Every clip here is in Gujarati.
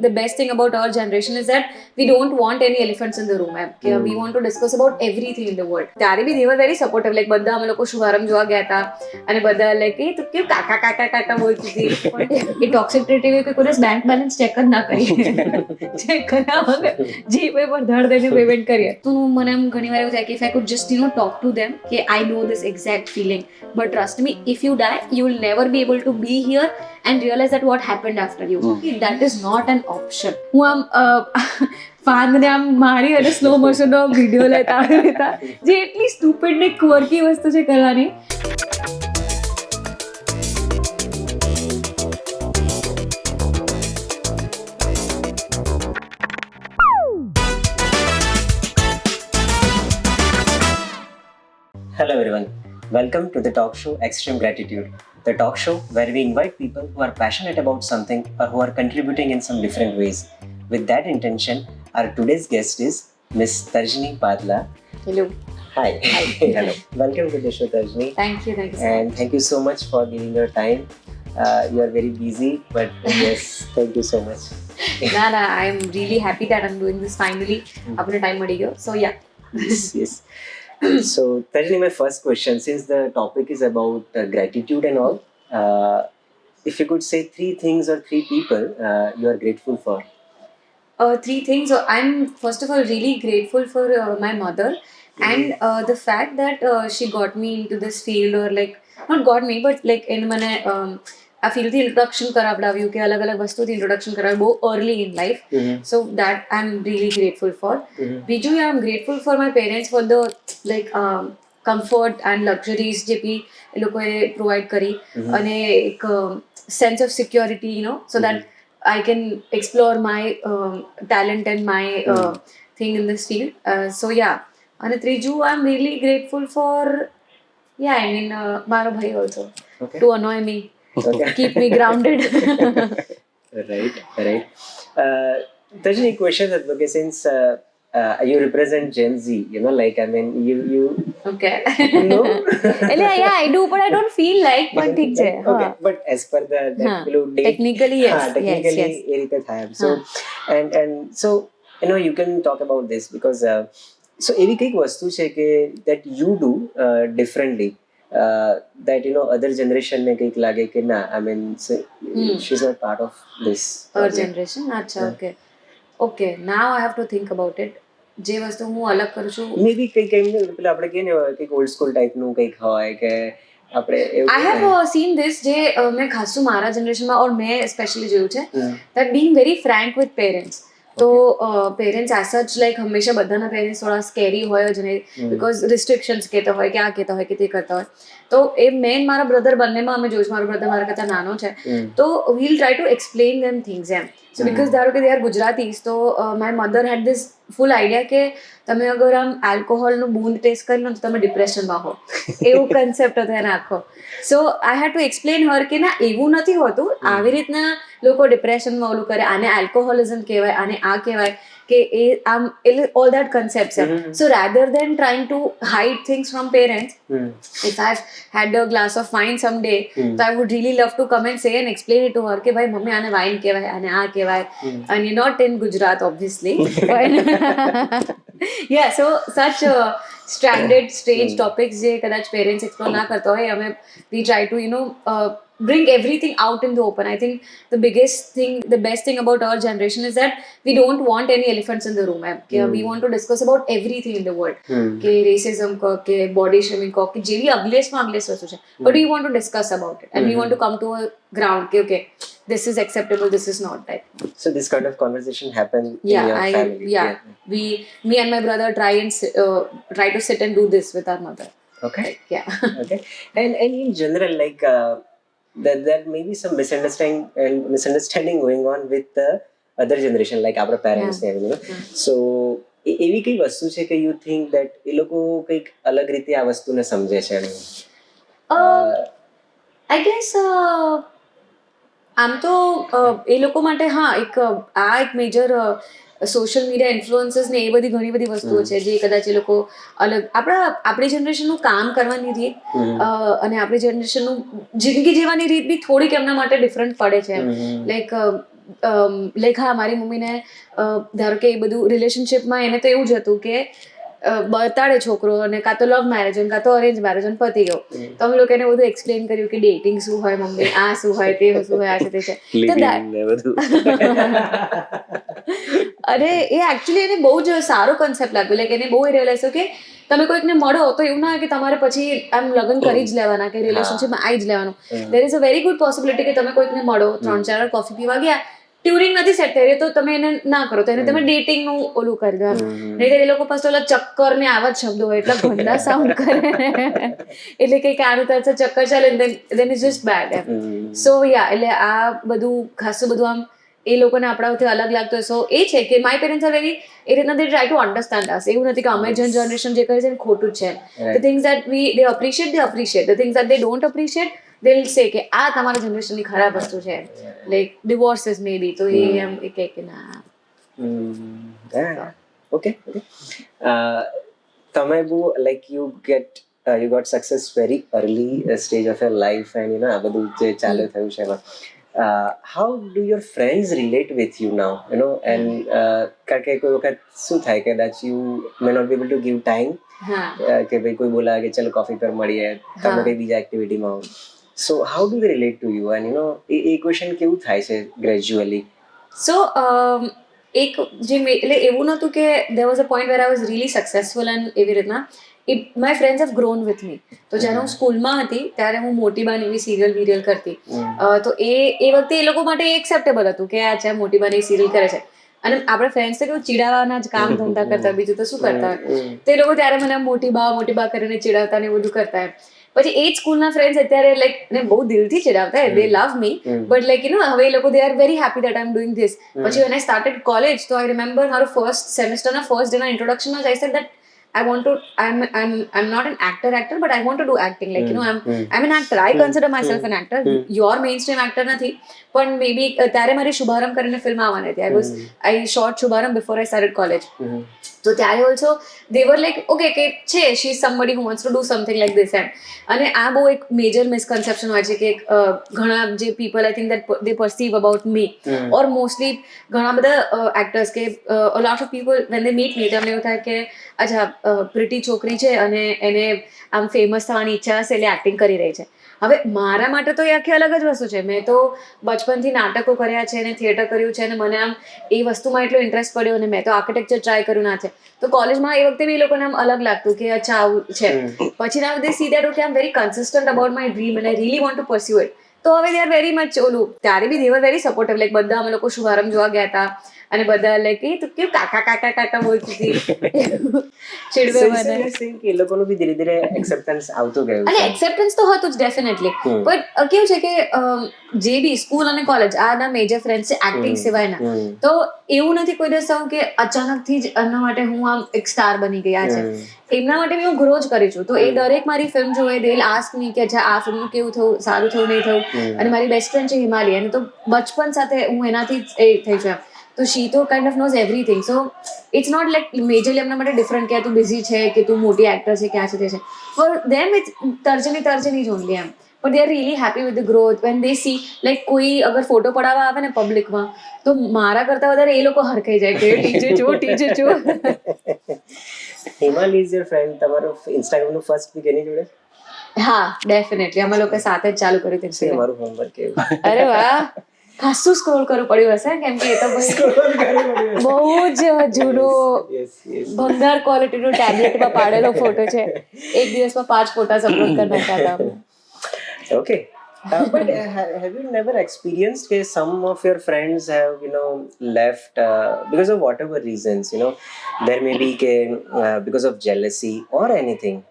the best thing about our generation is that we don't want any elephants in the room. We want to discuss about everything in the world. ત્યારે બી they were very supportive. Like બધા અમે લોકો શુભારંભ જોવા ગયા હતા અને બધા like એ તો કેવું કાકા કાકા કાકા બોલતી હતી પણ એ ટોક્સિસિટી કે કોઈ બેંક બેલેન્સ ચેક જ ના કરી ચેક કર્યા વગર જીપે પર ધડ દઈને પેમેન્ટ કરીએ તો મને એમ ઘણી વાર એવું થાય કે if I could just talk to them કે I know this exact feeling but trust me if you die you will never be able to be here and realize that what happened after you. That is not an option. હું આમ ફાનને આમ મારી અને સ્લો મોશનનો વિડીયો લેતા જે એટલી સ્ટુપિડ ને ક્વર્કી વસ્તુ છે કરવાની. Hello everyone, welcome to the talk show Extreme Gratitude, the talk show where we invite people who are passionate about something or who are contributing in some different ways. With that intention, our today's guest is Miss Tarjini Padla. Hello. Hi. Hello. Welcome to the show, Tarjini. Thank you so And much. thank you so much for giving your time. You are very busy, but yes, thank you so much. Nah, I am really happy that I'm doing this finally. अपने time मड़ी गयो. So yeah. Yes. So, Tarjini, my first question, since the topic is about gratitude and all, if you could say three things or three people you are grateful for. Three things. So I'm first of all really grateful for my mother and the fact that she got me into this field or like not got me but like in મને આ ફિલ્ડથી ઇન્ટ્રોડક્શન કરાવડાવ્યું કે અલગ અલગ વસ્તુથી ઇન્ટ્રોડક્શન કરાવ્યું બહુ early in life so that I am really grateful for. બીજું I am grateful for my parents for the like comfort and luxuries જે બી એ લોકોએ પ્રોવાઈડ કરી અને એક sense of security so that I can explore my talent and my thing in this field. So yeah. And Triju, I'm really grateful for, Maro Bhai also. Okay. To annoy me. Okay. Keep me grounded. Right. Tarjini, question that okay, since you represent Gen Z, like I mean, you Okay. know. Yeah, I do, but I don't feel like, but ठीक છે. Okay, but as per the Technically, yes. technically Yes. એ રીતે થાય. So and so you can talk about this because so એવી કઈક વસ્તુ છે કે that you do differently that other generation ને કઈક લાગે કે ના I mean she's not part of this Our generation? અચ્છા, okay. Now I have to think about it. જે વસ્તુ હું અલગ કરું છું મેબી કઈક એમ પેલા આપણે કહીએ ને કઈક ઓલ્ડ સ્કૂલ ટાઈપનું કઈક હોય કે આપણે I have seen this જે મેં ખાસું મારા જનરેશનમાં ઓર મેં સ્પેશિયલી જોયું છે that being very frank with parents. તો પેરેન્ટ્સ એઝ સચ લાઈક હંમેશા બધાના પેરેન્ટ્સ થોડા સ્કેરી હોય જ નહીં બિકોઝ રિસ્ટ્રિક્શન્સ કહેતા હોય કે આ કહેતા હોય કે તે કરતા હોય તો એ મેન મારા બ્રધર બંનેમાં અમે જોયું મારો બ્રધર મારા કરતાં નાનો છે તો will try to explain them things એમ સો બિકોઝ ધારો કે દે આર ગુજરાતીઝ તો my mother had this full idea કે તમે અગર આમ આલ્કોહોલનું બૂંદ ટેસ્ટ કરી લો તો તમે ડિપ્રેશનમાં હો એવું કન્સેપ્ટ હતો એને આખો સો આઈ હેડ ટુ એક્સપ્લેન હર કે ના એવું નથી હોતું આવી રીતના લોકો ડિપ્રેશનમાં ઓલું કરે આને આલ્કોહોલિઝમ કહેવાય આને આ કહેવાય કે એ આમ એટલે ઓલ દેટ કન્સેપ્ટ્સ છે so rather than trying to hide things from parents if I've had a glass of wine someday so I would really love to come and say and explain it to her કે ભાઈ મમ્મી આને વાઇન કહેવાય આને આ કહેવાય and not in Gujarat obviously but yeah so such stranded strange topics જે કદાચ પેરેન્ટ્સ એક્સપ્લોર ના કરતા હોય અમે we try to bring everything out in the open. I think the best thing about our generation is that we don't want any elephants in the room. We want to discuss about everything in the world. કે racism ko કે body shaming ko કે જેવી ugliest વસ્તુ છે but we want to discuss about it and we want to come to a ground કે okay this is acceptable, this is not type. So this kind of conversation happen in your family. Me and my brother try to sit and do this with our mother. Okay. Yeah. Okay. And in general like there may be some misunderstanding going on with the other generation like our parents so એવી કઈ વસ્તુ છે કે you think that એ લોકો કઈક અલગ રીતે આ વસ્તુને સમજે છે I guess આમ તો એ લોકો માટે હા એક મેજર સોશિયલ મીડિયા ઇન્ફ્લુઅન્સર્સ ને એ બધી ઘણી બધી વસ્તુઓ છે જે કદાચ એ લોકો અલગ આપણી જનરેશનનું કામ કરવાની રીત અને આપણી જનરેશનનું જિંદગી જીવવાની રીત બી થોડીક એમના માટે ડિફરન્ટ પડે છે લાઈક લાઈક હા મારી મમ્મીને ધારો કે એ બધું રિલેશનશિપમાં એને તો એવું જ હતું કે બતાડે છોકરો અને કાં તો લવ મેરેજ હોય કાં તો અરેન્જ મેરેજ હોય પતી ગયો. તો અમે લોકો એને બધું એક્સપ્લેન કર્યું કે ડેટિંગ શું હોય મમ્મી, આ શું હોય તે શું હોય, આ છે તે છે. તો અને એ એકચ્યુઅલી એને બહુ જ સારો કન્સેપ્ટ લાગ્યો. લાઈક એને બહુ એ રિયલાઇઝ થયું કે તમે કોઈકને મળો તો એવું ના હોય કે તમારે પછી આમ લગ્ન કરી જ લેવાના કે રિલેશનશિપમાં આવી જ લેવાનું. There is a very good possibility કે તમે કોઈકને મળો, 3-4 વાર કોફી પીવા ગયા, ટ્યુરિંગ નથી સેટ થઈ રહી તો તમે એને ના કરો, તો એને તમે ડેટિંગનું ઓલું કરી દો. નહીં એ લોકો પાસે ઓલા ચક્કર ને આવા જ શબ્દો હોય એટલા ગંદા સાઉન્ડ કરે એટલે કે આનું તો ચક્કર ચાલે દેન ઇઝ જસ્ટ બેડ એમ. સો યા એટલે આ બધું ખાસું બધું આમ એ લોકોને આપણાથી અલગ લાગતું હોય. સો એ છે કે માય પેરેન્ટ્સ આર વેરી એ રીતના દે ટ્રાય ટુ અન્ડરસ્ટેન્ડ અસ. એવું નથી કે અમે જનરેશન જે કરે છે ને ખોટું જ છે. The things that they appreciate the things that they don't appreciate they will સે કે આ તમારા જનરેશનની ખરાબ વસ્તુ છે. લાઈક ડિવોર્સિસ મે બી તો એ એમ એ કહે કે ના. ઓકે તમે બહુ like you got success very early stage of your life and આ બધું જે ચાલુ થયું છે એમાં how do your friends relate with you now and કારણ કે કોઈ વખત શું થાય કે કદાચ you may not be able to give time કે ભાઈ કોઈ બોલાવે કે ચલો કોફી પર મળીએ, તમે કઈ બીજા એક્ટિવિટીમાં હો. So how do they relate to you and A equation કેવું થાય છે ગ્રેજ્યુઅલી? સો એક જે એટલે એવું નહોતું કે there was a point where I was really successful and એવી રીતના my friends have grown with me. તો જ્યારે હું સ્કૂલમાં હતી ત્યારે હું મોટી બાન એવી સિરિયલ કરતી. તો એ વખતે એ લોકો માટે એક્સેપ્ટેબલ હતું કે આ છે મોટી બાન એ સિરિયલ કરે છે. અને આપણે ફ્રેન્ડ્સ તો કેવું ચીડાવવાના જ કામ ધંધા કરતા, બીજું તો શું કરતા હોય. તો એ લોકો ત્યારે મને મોટી બા કરીને ચીડાવતા ને એ બધું કરતા. પછી એ જ સ્કૂલના ફ્રેન્ડ્સ અત્યારે લાઈક ને બહુ દિલથી ચીડાવતા, દે લવ મી, બટ લાઈક હવે એ લોકો they are very happy that I am doing this. પછી when I started college, તો I remember મારું ફર્સ્ટ સેમેસ્ટરના ફર્સ્ટ ડેના ઇન્ટ્રોડક્શનમાં I said that I want to I'm not an actor but I want to do acting, like I'm an actor, I consider myself an actor. Your mainstream actor નથી, પણ maybe ત્યારે મારી શુભારંભ કરીને ફિલ્મ આવવાની હતી. I shot શુભારંભ before I started college. તો ત્યારે also they were like okay કે છે she is somebody who wants to do something like this એમ. અને આ બહુ એક મેજર મિસકન્સેપ્શન હોય છે કે ઘણા જે people I think that they perceive about me or mostly ઘણા બધા એક્ટર્સ કે lot of people when they meet me તો એમને એવું થાય કે અચ્છા પ્રિટી છોકરી છે અને એને આમ ફેમસ થવાની ઈચ્છા હશે એટલે એક્ટિંગ કરી રહી છે. હવે મારા માટે તો એ આખી અલગ જ વસ્તુ છે. મેં તો બચપનથી નાટકો કર્યા છે અને થિયેટર કર્યું છે અને મને આમ એ વસ્તુમાં એટલો ઇન્ટરેસ્ટ પડ્યો અને મેં તો આર્કિટેક્ચર ટ્રાય કર્યું ના છે. તો કોલેજમાં એ વખતે બી એ લોકોને આમ અલગ લાગતું કે અચ્છા આવું છે. પછી ના they see that okay I am very consistent about my dream and I really want to pursue it. તો હવે દે આર વેરી મચ ઓલું ત્યારે બી they were very supportive. Like બધા અમે લોકો શુભારંભ જોવા ગયા હતા અને બધા લાઈક એ તું કેવું કાકા બોલતી હતી ચીડવે મને. એ લોકોનું બી ધીરે ધીરે એક્સેપ્ટન્સ આવતું ગયું અને એક્સેપ્ટન્સ તો હતું જ ડેફિનેટલી. બટ કેવું છે કે જે બી સ્કૂલ અને કોલેજ આના મેજર ફ્રેન્ડ્સ છે એક્ટિંગ સિવાયના. તો એવું નથી કોઈ દિવસ થયું કે અચાનકથી જ એમના માટે હું આમ એક સ્ટાર બની ગયા છે. એમના માટે હું ગ્રો જ કરી છું. તો એ દરેક મારી ફિલ્મ જોવે, દે વિલ આસ્ક મી કે અચ્છા આ ફિલ્મનું કેવું થયું, સારું થયું નહીં થયું. અને મારી બેસ્ટ ફ્રેન્ડ છે હિમાલી, અને તો બચપન સાથે હું એનાથી જ એ થઈ છું એમ. તો શી તો kind of knows everything. So it's not like majorly એમના માટે ડિફરન્ટ કે તું બિઝી છે કે તું મોટી એક્ટર છે કે આ છે તે છે. ફોર ધેમ ઇટ્સ તર્જની જ ઓનલી એમ. પણ they are really happy with the growth when they see like કોઈ અગર ફોટો પડાવવા આવે ને પબ્લિકમાં તો મારા કરતા વધારે એ લોકો હરખાઈ જાય કે ટીચર જો. Himali is your friend. તમારું ઇન્સ્ટાગ્રામનું ફર્સ્ટ પિક એની જોડે? હા ડેફિનેટલી. અમે લોકો સાથે જ ચાલુ કર્યું હતું. મારું હોમવર્ક એવું. અરે વાહ, ખાસું સ્ક્રોલ કરવું પડ્યું હશે કેમ કે એ તો બહુ જ જૂનો ભંગાર ક્વોલિટીનો ટેબ્લેટમાં પાડેલો ફોટો છે. એક દિવસમાં 5 ફોટા અપલોડ કરી નાખ્યા હતા. Okay. But have you never experienced that some of your friends have left because of whatever reasons, there may be because of jealousy or anything,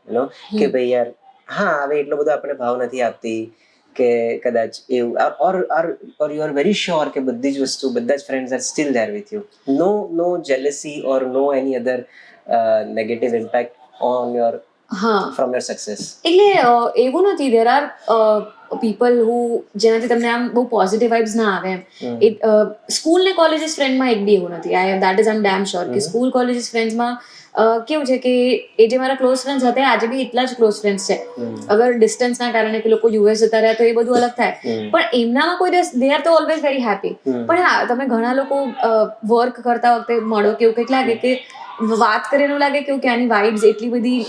કે ભાઈ યાર હા હવે એટલો બધો આપણે ભાવ નથી આપતી કે કદાચ એવું or you are very sure કે બધી જ વસ્તુ બધા જ friends are still there with you, no jealousy or no any other negative impact on your from your success? એટલે એવું નથી. there are people who જેનાથી તમને આમ બહુ પોઝિટિવ વાઇબ્સ ના આવે એમ. સ્કૂલ ને કોલેજીસ ફ્રેન્ડમાં એક બી એવું નથી. That is I am damn sure કે સ્કૂલ કોલેજીસ ફ્રેન્ડ્સમાં કેવું છે કે એ જે મારા ક્લોઝ ફ્રેન્ડ્સ હતા આજે બી એટલા જ ક્લોઝ ફ્રેન્ડ્સ છે. અગર ડિસ્ટન્સના કારણે કે લોકો યુએસ જતા રહ્યા તો એ બધું અલગ થાય, પણ એમનામાં કોઈ દિવસ દે આર તો ઓલવેઝ વેરી હેપી. પણ હા, તમે ઘણા લોકો વર્ક કરતા વખતે મળો કે એવું કંઈક લાગે કે વાત કરીને એવું લાગે કે આની વાઇબ્સ એટલી બધી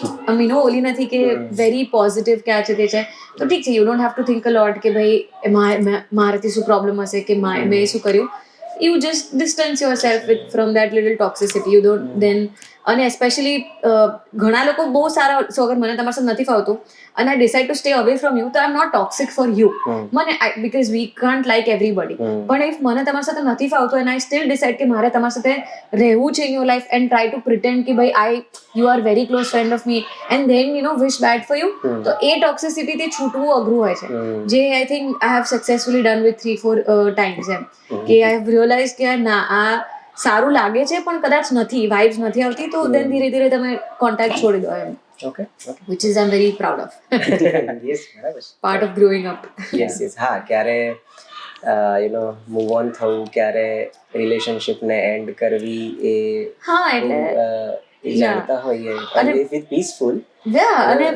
મીનો ઓલી નથી કે વેરી પોઝિટિવ કે આ છે તે છે, તો ઠીક છે, you don't have to think a lot કે ભાઈ મારાથી શું પ્રોબ્લેમ હશે કે મેં શું કર્યું. You just distance yourself from that little toxicity. You don't then, અને especially ઘણા લોકો બહુ સારા, સો અગર મને તમારી સાથે નથી ફાવતું and I decide to stay away from you, તો I'm not toxic for you. Because we can't like everybody. પણ if મને તમારી સાથે નથી ફાવતું and I still decide કે મારે તમારી સાથે રહેવું છે in your life and try to pretend કે ભાઈ you are very close friend of me and then wish bad for you, તો એ toxicity થી છૂટવું અઘરું હોય છે, જે I think I have successfully done with 3-4 times એમ, કે I have realized કે ના આ સારું લાગે છે પણ કદાચ નથી, વાઇબ્સ નથી આવતી, તો then ધીરે ધીરે તમે કોન્ટેક્ટ છોડી દો એમ. Okay. Which is I'm very proud of. Yes, બરાબર. Part of growing up. Yes. હા, ક્યારે મૂવ ઓન થવું, ક્યારે રિલેશનશિપને એન્ડ કરવી, એ હા, એટલે એ જાણતા હોઈએ અને ઇફ ઇટ પીસફુલ, અને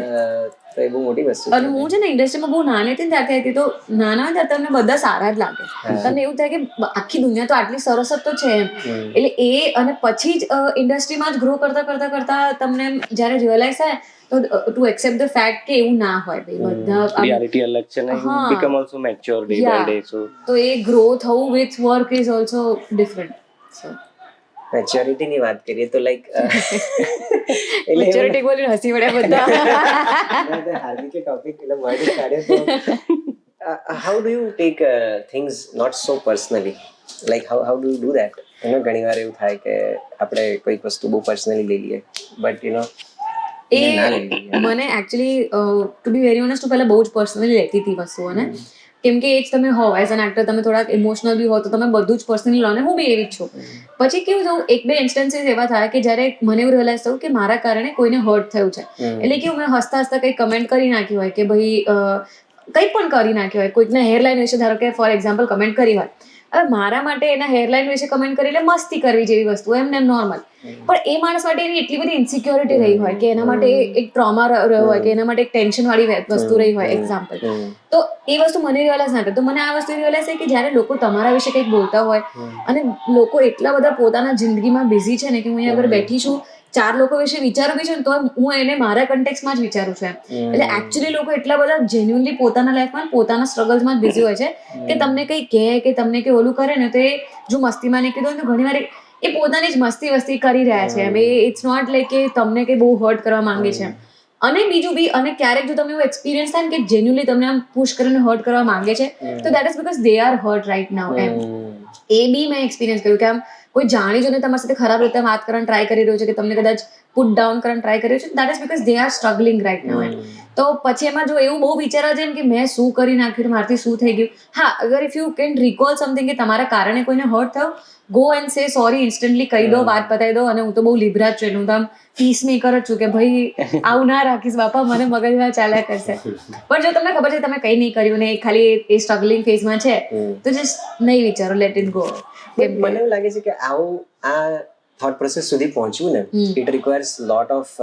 તો એ બહુ મોટી વસ્તુ અને હું છે ને ઇન્ડસ્ટ્રીમાં બહુ નાની હતી ને ત્યારથી હતી, તો નાના હતા તમને બધા સારા જ લાગે, તમને એવું થાય કે આખી દુનિયા તો આટલી સરસ જ તો છે એમ. એટલે એ અને પછી જ ઇન્ડસ્ટ્રીમાં જ ગ્રો કરતા તમને જ્યારે રિયલાઇઝ થાય તો ટુ એક્સેપ્ટ ધ ફેક્ટ કે એવું ના હોય ભાઈ, બધા રિયાલિટી અલગ છે ને, you become also mature day by day. તો એ ગ્રો થવું with work is also different. So maturity ની વાત કરીએ તો લાઈક મેચ્યોરિટી બોલીને હસી પડ્યા બધા. હાર્દિકે ટોપિક એટલે વર્ડ કાઢ્યો તો how do you take things not so personally, like how do you do that? ઘણી વાર એવું થાય કે આપણે કોઈક વસ્તુ બહુ પર્સનલી લઈ લઈએ, બટ એ મને actually to be very honest, પહેલા બહુ જ પર્સનલી લેતી હતી વસ્તુઓને, કેમ કે એ જ તમે હો એઝ એન એક્ટર, તમે થોડાક ઇમોશનલ બી હો તો તમે બધું જ પર્સનલી લો, ને હું બી એવી જ છું. પછી કેવું થયું, 1-2 ઇન્સ્ટન્સીસ એવા થાય કે જ્યારે મને એવું રિયલાઇઝ થયું કે મારા કારણે કોઈને હર્ટ થયું છે. એટલે કેવું, મેં હસતા હસતા કંઈ કમેન્ટ કરી નાખ્યું હોય કે ભાઈ કંઈ પણ કરી નાખ્યું હોય, કોઈકના હેરલાઇન વિશે ધારો કે ફોર એક્ઝામ્પલ કમેન્ટ કરી હોય, હવે મારા માટે એના હેરલાઇન વિશે કમેન્ટ કરી એટલે મસ્તી કરવી જેવી વસ્તુ, એમને નોર્મલ, પણ એ માણસ માટે એની એટલી બધી ઇન્સિક્યોરિટી રહી હોય કે એના માટે એક ટ્રોમા રહ્યો હોય કે એના માટે એક ટેન્શન વાળી વસ્તુ રહી હોય, એક્ઝામ્પલ, તો એ વસ્તુ મને રિયલાઇઝ ના થાય. તો મને આ વસ્તુ રિયલાઇઝ થાય કે જ્યારે લોકો તમારા વિશે કંઈક બોલતા હોય અને લોકો એટલા બધા પોતાના જિંદગીમાં બિઝી છે ને કે હું અહીંયા આગળ બેઠી છું, 4 લોકો વિશે વિચારું બી છે ને તો હું એને મારા કન્ટેક્સમાં જ વિચારું છું એમ. એટલે એકચ્યુઅલી લોકો એટલા બધા જેન્યુઅનલી પોતાના લાઈફમાં પોતાના સ્ટ્રગલ્સમાં જ બિઝી હોય છે કે તમને કંઈ કહે કે તમને કંઈ ઓલું કરે ને તો એ જો મસ્તીમાં નહીં કીધું તો ઘણી વાર એ પોતાની જ મસ્તી કરી રહ્યા છે એમ. ઇટ્સ નોટ લાઈક કે તમને કંઈ બહુ હર્ટ કરવા માંગે છે એમ. અને બીજું બી, અને ક્યારેક જો તમને એવું એક્સપિરિયન્સ થાય ને કે જેન્યુઅલી તમને આમ પુશ કરીને હર્ટ કરવા માંગે છે, તો that is because they are hurt right now એમ. એ બી મેં એક્સપિરિયન્સ કર્યું કે આમ કોઈ જાણી જોઈને તમારી સાથે ખરાબ રીતે વાત કરવાનું ટ્રાય કરી રહ્યો છે કે તમને કદાચ પુટ ડાઉન કરવાનું ટ્રાય કરી રહ્યો છે, that is because they are struggling right now એમ. તો પછી એમાં જો એવું બહુ વિચારવા જાય કે મેં શું કરી નાખ્યું, મારાથી શું થઈ ગયું. હા, અગર if you can recall something કે તમારા કારણે કોઈને હર્ટ થયો, go and say sorry, instantly કહી દો, વાત પતાવી દો. અને હું તો બહુ લિબરા જ છું, હું તો આમ પીસ મેકર જ છું કે ભાઈ આવું ના રાખીશ બાપા, મને મગજમાં ચાલ્યા કરશે. પણ જો તમને ખબર છે તમે કંઈ નહીં કર્યું ને ખાલી એ સ્ટ્રગલિંગ ફેઝમાં છે, તો જસ્ટ નહીં વિચારો, લેટ ઇટ ગો. મને એવું લાગે છે કે આવું આ થોટ પ્રોસેસ સુધી પહોંચવું ને, it requires lot of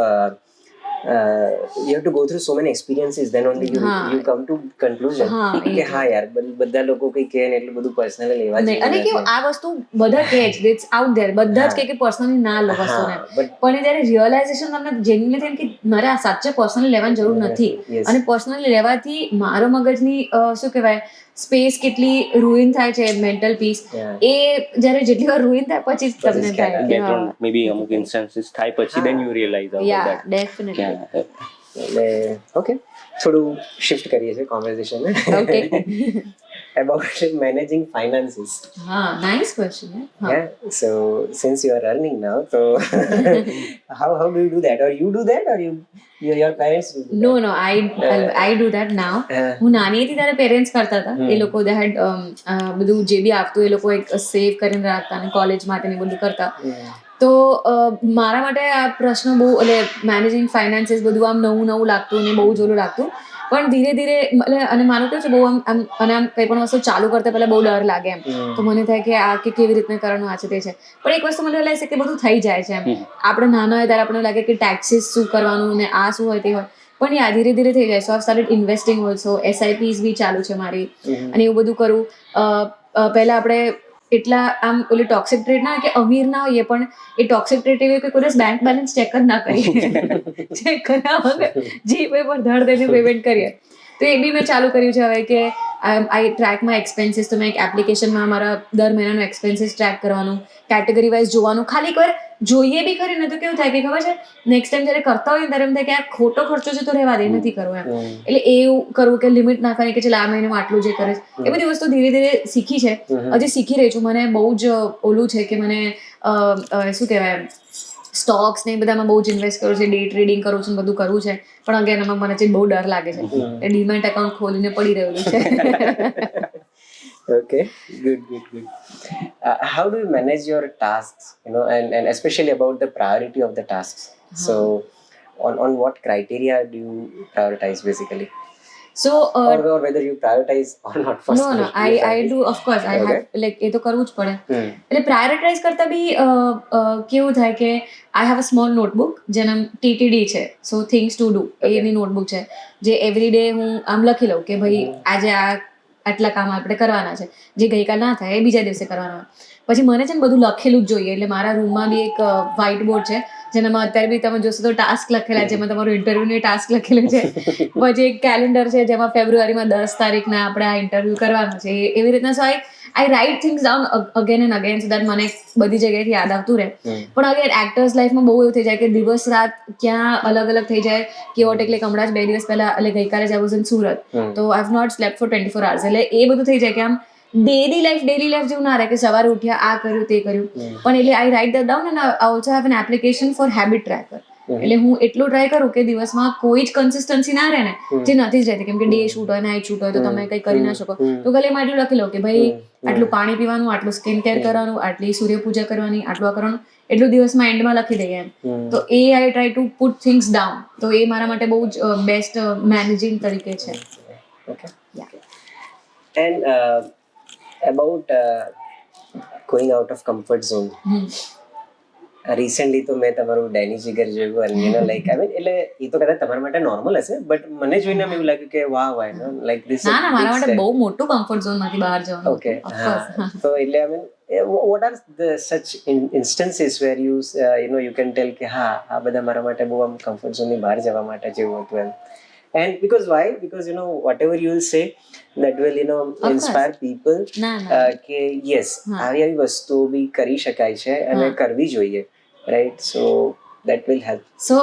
you have to go through so many experiences, then only you come to conclusion કે હા યાર બધા લોકો કઈ કહે ને એટલું બધું પર્સનલી લેવા જ નહીં. અને કેવું, આ વસ્તુ બધા કહે છે, ઇટ્સ આઉટ ધેર, બધા જ કહે કે પર્સનલી ના લો વસ્તુને, પણ જ્યારે રિયલાઇઝેશન તમને જેન્યુઅલી થાય કે મારે આ સાચે પર્સનલી લેવાની જરૂર નથી, અને પર્સનલી લેવાથી મારો મગજની શું કહેવાય સ્પેસ કેટલી રૂઇન થાય છે, મેન્ટલ પીસ, એ જ્યારે જેટલી વાર રૂઇન થાય પછી જ તમને થાય કે હા મે બી અમુક ઇન્સ્ટન્સીસ થાય પછી then you realize about yeah that. Definitely. એટલે ઓકે, થોડું શિફ્ટ કરીએ છીએ કોન્વર્ઝેશનને. Okay. about managing finances. Nice question. Yeah, so since you are earning now, so how do you do that, or you do that, or your parents do that? No, I do that now. હું નાની હતી ત્યારે પેરેન્ટ્સ કરતા હતા, એ લોકો દે હેડ બધું જે બી આપતું એ લોકો એક સેવ કરીને રાખતા અને કોલેજ માટે ને બધું કરતા. તો મારા માટે આ પ્રશ્ન બહુ, એટલે મેનેજિંગ ફાઇનાન્સીસ બધું આમ નવું લાગતું ને બહુ જ ઓલું લાગતું. પણ ધીરે ધીરે અને માનું કેવું છે બહુ આમ અને આમ કંઈ પણ વસ્તુ ચાલુ કરતા પહેલા બહુ ડર લાગે એમ, તો મને થાય કે આ કે કેવી રીતના કરવાનું આ છે તે છે, પણ એક વસ્તુ મને લાગે છે કે બધું થઈ જાય છે એમ. આપણે નાના હોય ત્યારે આપણને લાગે કે ટેક્સીસ શું કરવાનું ને આ શું હોય તે હોય, પણ યા ધીરે ધીરે થઈ જાય. So I started investing also, SIPs બી ચાલુ છે મારી, અને એવું બધું કરું. પહેલા આપણે એટલા આમ ઓલી ટોક્સિક ટ્રેડ ના કે અમીર ના હોઈએ, પણ એ ટોક્સિક ટ્રેડ એવી કે કોઈ બેંક બેલેન્સ ચેક જ ના કરીએ, ચેક કર્યા વગર જીપે પર ધડ દઈને પેમેન્ટ કરીએ. તો એ બી મેં ચાલુ કર્યું છે હવે કે આઈ ટ્રેક માય એક્સપેન્સીસ. તો મેં એક એપ્લિકેશનમાં મારા દર મહિનાનો એક્સપેન્સીસ ટ્રેક કરવાનું, કેટેગરી વાઇઝ જોવાનું. ખાલી એકવાર જોઈએ બી ખરી ને તો કેવું થાય કે ખબર છે, નેક્સ્ટ ટાઈમ જ્યારે કરતા હોય ને ત્યારે એમ થાય કે આ ખોટો ખર્ચો છે તો રહેવા દે, નથી કરવો એમ. એટલે એવું કરવું કે લિમિટ નાખવાની કે ચાલ આ મહિનામાં આટલું જે કરે, એ બધી વસ્તુ ધીરે ધીરે શીખી છે, હજી શીખી રહી છું. મને બહુ જ ઓલું છે કે મને શું કહેવાય, સ્ટોક્સ ને એ બધામાં બહુ જ ઇન્વેસ્ટ કરું છે, ડે ટ્રેડિંગ કરું છું, બધું કરવું છે, પણ અગેન એમાં મને બહુ ડર લાગે છે. ડીમેટ એકાઉન્ટ ખોલીને પડી રહેલું છે. Okay, good. How do you manage your tasks, and especially about the priority of the tasks? So on what criteria do you prioritize basically? So or whether you prioritize or not first? No, I do, of course. I have, like, એ તો કરવું જ પડે. એટલે પ્રાયોરિટાઇઝ કરતા બી કેવું થાય કે I have a small notebook જેના TTD છે, સો થિંગ્સ ટુ ડુ, એની નોટબુક છે, જે એવરી ડે હું આમ લખી લઉં કે ભાઈ આજે આટલા કામ આપણે કરવાના છે, જે ગઈકાલ ના થાય એ બીજા દિવસે કરવાના હોય. પછી મને છે ને બધું લખેલું જ જોઈએ. એટલે મારા રૂમમાં બી એક વ્હાઇટ બોર્ડ છે, જેનામાં અત્યારે બી તમે જોશો તો ટાસ્ક લખેલા, જેમાં તમારું ઇન્ટરવ્યુની ટાસ્ક લખેલું છે. પછી એક કેલેન્ડર છે જેમાં ફેબ્રુઆરીમાં 10 તારીખના આપણે આ ઇન્ટરવ્યુ કરવાનું છે. એવી રીતના so I write things down again and again, so that મને બધી જગ્યાએથી યાદ આવતું રહે. પણ અગેન એક્ટર્સ લાઈફમાં બહુ એવું થઈ જાય કે દિવસ રાત ક્યાં અલગ અલગ થઈ જાય કે વોટ. એટલે હમણાં જ 2 દિવસ પહેલા, એટલે ગઈકાલે જ I was in સુરત, તો I have not slept for 24 hours. એટલે એ બધું થઈ જાય કે આમ ડેલી લાઈફ જેવું ના રહે કે સવારે ઉઠ્યા આ કર્યું તે કર્યું. પણ એટલે I write that down, and I also have an application for habit tracker. એટલે હું એટલું ટ્રાય કરું કે દિવસમાં કોઈ જ કન્સિસ્ટન્સી ના રહે ને, જે નથી જ રહેતી. કેમ કે ડે શૂટ હોય, નાઇટ શૂટ હોય, તો તમે કંઈ કરી ના શકો. તો ખાલી એમાં એટલું લખી લો કે ભાઈ આટલું પાણી પીવાનું, આટલું સ્કિન કેર કરવાનું, આટલી સૂર્યપૂજા કરવાની, આટલું આ કરવાનું, એટલું દિવસમાં એન્ડમાં લખી દઈએ એમ. તો એ I try to put things down. તો એ મારા માટે બહુ જ બેસ્ટ મેનેજિંગ તરીકે છે. Okay. And about going out of comfort zone. Recently તો મેં તમારું ડેની જીગર જોયું, અને લાઈક આઈ મીન, એટલે એ તો કદાચ તમારા માટે નોર્મલ હશે, બટ મને જોઈને એમ એવું લાગ્યું કે વાહ લાઈક ધીસ. ના, મારા માટે બહુ મોટું કમ્ફર્ટ ઝોન માંથી બહાર જવાનું. ઓકે, તો એટલે I mean what are the such instances where you you can tell કે હા આ બધા મારા માટે બહુ આમ કમ્ફર્ટ ઝોન ની બહાર જવા માટે જેવું હતું એમ. And because why? Because whatever you will say that will inspire people કે yes, આવી વસ્તુ બી કરી શકાય છે અને કરવી જોઈએ, right? So that will help. So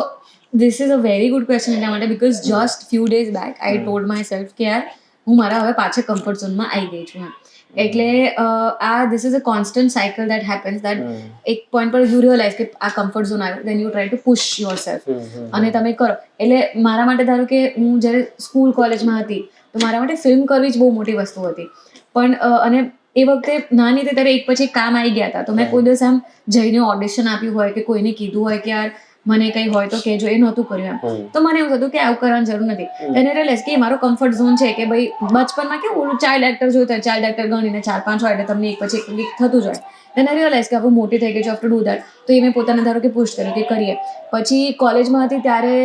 this is a very good question એના માટે, because just few days back I told myself કે યાર હું મારા હવે પાછા કમ્ફર્ટ ઝોનમાં આવી ગઈ છું. એટલે this is a constant cycle that happens, that એક પોઈન્ટ પર યુ રિયલાઇઝ કે આ કમ્ફર્ટ ઝોન આવ્યો, then you try to push yourself અને તમે કરો. એટલે મારા માટે ધારો કે હું જ્યારે સ્કૂલ કોલેજમાં હતી તો મારા માટે ફિલ્મ કરવી જ બહુ મોટી વસ્તુ હતી. પણ અને એ વખતે નાની હતી ત્યારે એક પછી એક કામ આવી ગયા હતા, તો મેં કોઈ દિવસ આમ જઈને ઓડિશન આપ્યું હોય કે કોઈને કીધું હોય કે યાર મને કંઈ હોય તો કહેજો, એ નહોતું કર્યું એમ. તો મને એવું થતું કે આવું કરવાની જરૂર નથી. એને રિયલાઇઝ કે મારો કમ્ફર્ટ ઝોન છે કે ભાઈ બચપનમાં કેવું ઓલું ચાઇલ્ડ એક્ટર જોયું હોય, ચાઇલ્ડ એક્ટર ગણીને 4-5 હોય એટલે તમને એક પછી એક થતું જ હોય. એને રિયલાઇઝ કે હવે મોટી થઈ ગઈ છે, ટુ ડુ દેટ. તો એ મેં પોતાને ધારો કે પુશ કર્યું કે કરીએ. પછી કોલેજમાં હતી ત્યારે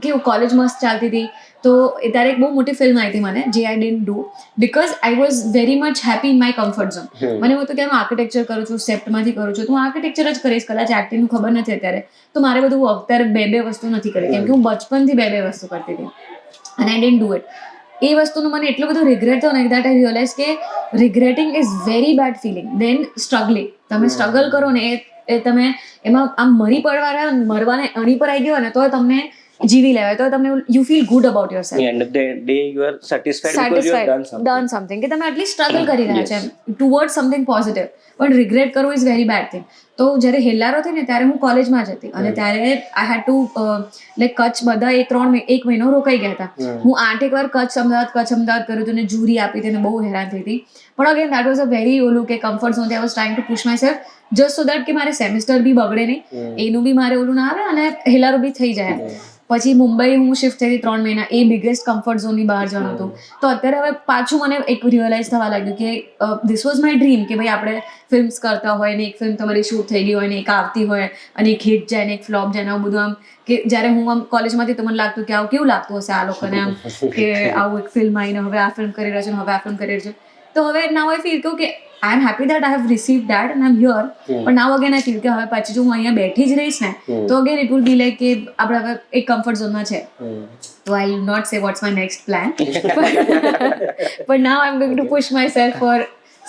કેવું કોલેજ મસ્ત ચાલતી હતી, તો ત્યારે એક બહુ મોટી ફિલ્મ આવી હતી મને, જે આઈ didn't do because I was very much happy in my comfort zone. મને એવું હતું કે હું આર્કિટેક્ચર કરું છું, સેપ્ટમાંથી કરું છું, તો હું આર્કિટેક્ચર જ કરીશ. કદાચ એક્ટિંગનું ખબર નથી અત્યારે, તો મારે બધું અત્યારે 2 વસ્તુ નથી કરી, કેમ કે હું બચપનથી 2 વસ્તુ કરતી હતી અને આઈ ડિડન્ટ ડુ ઇટ. એ વસ્તુનું મને એટલું બધું રિગ્રેટ થયો ને, દેટ આઈ રિયલાઇઝ કે regretting is very bad feeling than struggling. તમે સ્ટ્રગલ કરો ને એ તમે એમાં આમ મરવાને અણી પર આવી ગયો ને તો તમને જીવી લેવાય, તો તમને you feel good about your self. End of the day you are satisfied because you have done something. કે તમે એટલી સ્ટ્રગલ કરી રહ્યા છો ટુવર્ડ સમથિંગ પોઝિટિવ. પણ રિગ્રેટ કરવું ઇઝ વેરી બેડ થિંગ. તો જ્યારે હેલ્લારો થઈ ને ત્યારે હું કોલેજમાં જ હતી, અને ત્યારે આઈ હેડ ટુ લાઈક કચ્છ બધા 1 મહિનો રોકાઈ ગયા હતા. હું 8 વાર કચ્છ અમદાવાદ કર્યું હતું, ને જુરી આપી હતી, ને બહુ હેરાન થઈ હતી. પણ again that was a very ઓલું કે comfort zone. I was trying to push my self just so that કે મારે સેમેસ્ટર બી બગડે નહીં, એનું બી મારે ઓલું ના આવે અને હેલારો બી થઈ જાય. પછી મુંબઈ હું શિફ્ટ થઈ 3 મહિના, એ બિગેસ્ટ કમ્ફર્ટ ઝોનની બહાર જવાનું હતું. તો અત્યારે હવે પાછું મને એક રિયલાઇઝ થવા લાગ્યું કે ધીસ વોઝ માય ડ્રીમ કે ભાઈ આપણે ફિલ્મ્સ કરતા હોય ને એક ફિલ્મ તમારી શૂટ થઈ ગઈ હોય ને એક આવતી હોય અને એક હિટ જાય ને એક ફ્લોપ જાય ને આવું બધું. આમ કે જ્યારે હું આમ કોલેજમાંથી તો મને લાગતું કે આવું કેવું લાગતું હશે આ લોકોને આમ કે આવું એક ફિલ્મ આવીને હવે આ ફિલ્મ કરી રહ્યો છે હવે આ ફિલ્મ કરી રહ્યો છે. તો હવે નાવ આઈ ફીલ કે I am happy that I have receive that and I am here. પણ નાવ અગેન આઈ ફીલ કે હવે પછી જો હું અહીંયા બેઠી જ રહીશ ને તો again it will be like કે આપણે હવે એક કમ્ફર્ટ ઝોનમાં છે. So I'll not say what's my next plan, but now I'm going to push myself for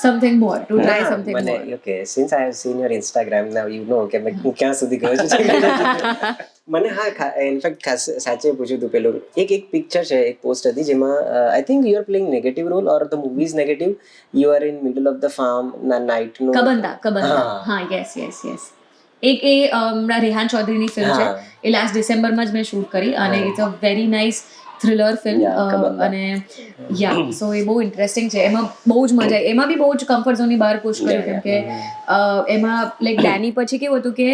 something more, to try something more. Okay, since I have seen your Instagram now, you know કે હું ક્યાં સુધી ગયો છું. મને ઇનફેક્ટ સાચે પૂછ્યું હતું પેલું એક પિક્ચર છે, એક પોસ્ટ હતી જેમાં I think you are playing negative role or the movie is negative, you are in middle of the farm night no કબંદા. હા, yes. એક એ રેહાન ચૌધરીની ફિલ્મ છે, એ લાસ્ટ ડિસેમ્બરમાં જ મેં શૂટ કરી અને it's a very nice thriller film. અને સો એ બહુ ઇન્ટરેસ્ટિંગ છે, એમાં બહુ જ મજા આવી. એમાં બી બહુ જ કમ્ફર્ટ ઝોનની બહાર પુશ કર્યું કેમ કે એમાં લાઈક ડેની પછી કેવું હતું કે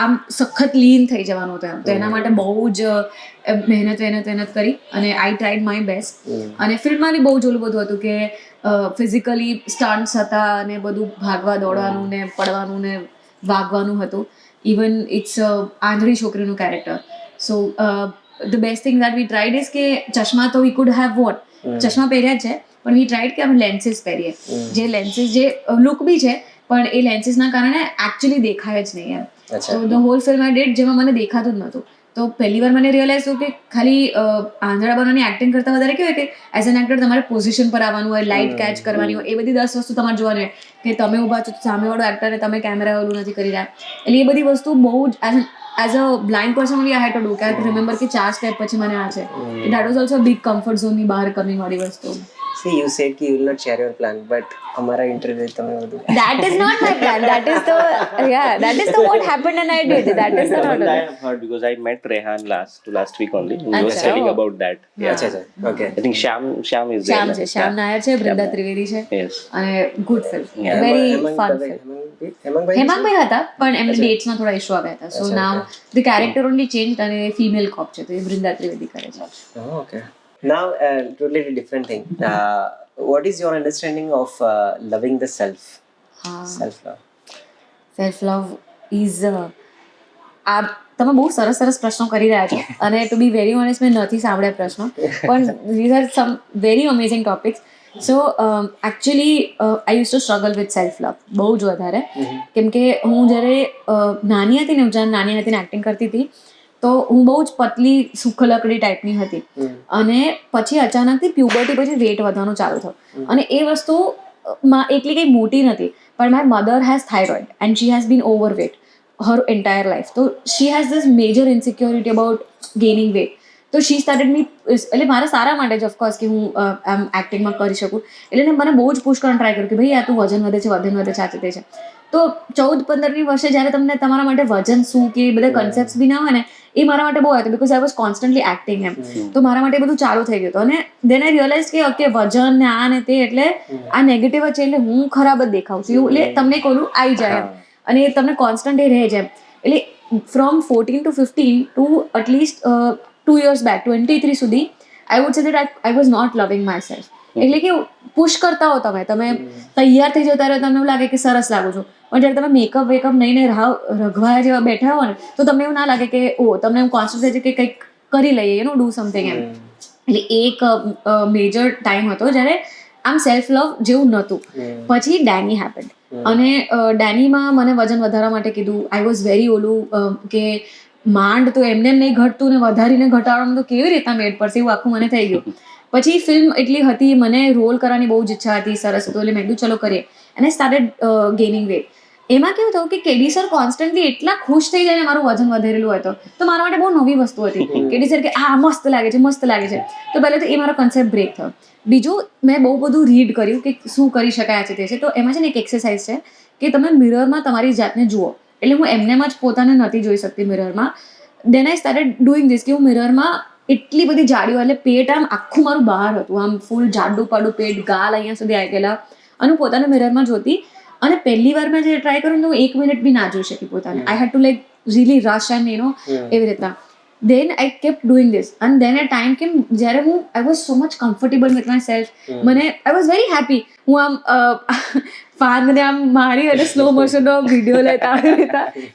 આમ સખત લીન થઈ જવાનું હતું એમ, તો એના માટે બહુ જ મહેનત કરી અને આઈ ટ્રાઈડ માય બેસ્ટ. અને ફિલ્મમાં બી બહુ જ ઓલું બધું હતું કે ફિઝિકલી સ્ટન્ટ્સ હતા અને બધું ભાગવા દોડવાનું ને પડવાનું ને વાગવાનું હતું. ઇવન ઇટ્સ આંધળી છોકરીનું character. So the best thing that we tried is કે ચશ્મા તો વી કુડ હેવ વોટ, ચશ્મા પહેર્યા છે પણ વી ટ્રાઈડ કે આપણે લેન્સીસ પહેરીએ, જે લેન્સીસ જે લુક બી છે પણ એ લેન્સીસના કારણે એકચ્યુઅલી દેખાય જ નહીં એમ. તો the whole film I did જેમાં મને દેખાતું જ નહોતું. તો પહેલી વાર મને રિયલાઇઝ થયું કે ખાલી આંધળા બનવાની એક્ટિંગ કરતાં વધારે કેવું હોય કે એઝ એન એક્ટર તમારે પોઝિશન પર આવવાનું હોય, લાઇટ કેચ કરવાની હોય, એ બધી 10 વસ્તુ તમારે જોવાની હોય કે તમે ઊભા છો સામેવાળો એક્ટરને તમે કેમેરા ઓલું નથી કરી રહ્યા. એટલે એ બધી વસ્તુ બહુ જ as a blind person only I had to do કે આઈ રિમેમ્બર કે 4 સ્ટેપ પછી મને આ છે. That was also big comfort ઝોનની બહાર કમિંગ વાળી વસ્તુ. See, you said कि you will not share your plan, but हमारा interview તમે બધું. That is not my plan. That is the what happened and I did. That is the not. I have heard because I met Rehan last week only. He was telling about that. અચ્છા. Okay. I think Shyam is there. શ્યામ નાયર છે, બૃંદા ત્રિવેદી છે Yes. અને good film, Yeah. Very fun film. Hemangbhai Hemangbhai હતા પણ એમને ડેટ્સમાં થોડા ઇશ્યુ આવ્યા હતા. So now the character only change અને ફિમેલ કોપ છે તો એ બૃંદા ત્રિવેદી કરે છે. Oh, okay. Now, totally different thing. What is your understanding of loving the self? Self-love. Self love is આ તમે બહુ સરસ પ્રશ્નો કરી રહ્યા છો અને ટુ બી વેરી ઓનેસ્ટ મેં નથી સાંભળ્યા પ્રશ્નો, પણ these are some very amazing topics. So actually I use to struggle with self love બહુ જ વધારે, કેમ કે હું જ્યારે નાની હતી ને એક્ટિંગ કરતી હતી તો હું બહુ જ પતલી સુખલકડી ટાઈપની હતી અને પછી અચાનકથી પ્યુબર્ટી પછી વેટ વધવાનું ચાલુ થયું. અને એ વસ્તુ એટલી કંઈ મોટી નથી પણ my mother has thyroid and she has been overweight her entire life. તો she has this major insecurity about gaining weight. તો શી સ્ટાર્ટેડ મી, એટલે મારા સારા માટે જ ઓફકોર્સ કે હું આમ એક્ટિંગમાં કરી શકું. એટલે મને બહુ જ પુશ કરવાનું ટ્રાય કર્યું કે ભાઈ આ તું વજન વધે છે આ તે છે. તો 14-15ની વર્ષે જ્યારે તમને તમારા માટે વજન શું કે બધા કન્સેપ્ટ બી ના હોય ને, એ મારા માટે બહુ હતું because I was constantly acting એમ. તો મારા માટે બધું ચાલુ થઈ ગયું હતું અને દેન આઈ રિયલાઇઝ કે ઓકે વજન ને આ ને તે એટલે આ નેગેટિવ જ છે, એટલે હું ખરાબ જ દેખાઉં છું એવું, એટલે તમને કોલું આવી જાય એમ અને તમને કોન્સ્ટન્ટ એ રહે છે એમ. એટલે from 14 to 15 to at least 2 years back 23 સુધી I would say that I was not loving myself. એટલે કે પુશ કરતા હો તમે તૈયાર થઈ જાઓ ત્યારે તમને એવું લાગે કે સરસ લાગુ છું, પણ જ્યારે તમે મેકઅપ વેકઅપ નહીં રઘવાયા જેવા બેઠા હો ને તો તમને એવું ના લાગે કે તમને એમ કોન્સ્ટન્ટ થાય છે કે કંઈક કરી લઈએ, યુ નો ડુ સમથિંગ એમ. એટલે એક મેજર ટાઈમ હતો જ્યારે આમ સેલ્ફ લવ જેવું નહોતું. પછી ડેની હેપન્ડ અને ડેનીમાં મને વજન વધારવા માટે કીધું. આઈ વોઝ વેરી ઓલું કે માંડ તો એમને નહીં ઘટતું ને વધારીને ઘટાડવાનું તો કેવી રીતના મેળ પડશે એવું આખું મને થઈ ગયું. પછી ફિલ્મ એટલી હતી, મને રોલ કરવાની બહુ જ ઈચ્છા હતી, સરસ હતું, એટલે મેં કીધું ચલો કરીએ અને આઈ સ્ટાર્ટેડ ગેઇનિંગ વેટ. એમાં કેવું થયું કે કેડી સર કોન્સ્ટન્ટલી એટલા ખુશ થઈ જાય ને મારું વજન વધેલું હતું તો મારા માટે બહુ નવી વસ્તુ હતી. કેડી સર કે આ મસ્ત લાગે છે. તો પહેલાં તો એ મારો કન્સેપ્ટ બ્રેક થયો. બીજું મેં બહુ બધું રીડ કર્યું કે શું કરી શકાય છે તે છે. તો એમાં છે ને એક એક્સરસાઇઝ છે કે તમે મિરરમાં તમારી જાતને જુઓ. એટલે હું એમનેમ જ પોતાને નથી જોઈ શકતી મિરરમાં. દેન આઈ સ્ટાર્ટેડ ડુઈંગ ધીસ કે હું મિરરમાં એટલી બધી જાડીઓ, એટલે પેટ આમ આખું મારું બહાર હતું, આમ ફૂલ જાડું પાડું પેટ, ગાલ અહીંયા સુધી આવી ગયેલા અને હું પોતાને મિરરમાં જોતી. અને પહેલી વાર મેં જે ટ્રાય કર્યું તો હું 1 મિનિટ બી ના જોઈ શકી પોતાને. I had to like really rush and એવી રીતના. then I kept doing this and then a time came જ્યારે હું I was so much comfortable with myself. I was very happy. હું આમ ફાનને આમ મારી અને સ્લો મોશનનો વિડીયો લેતા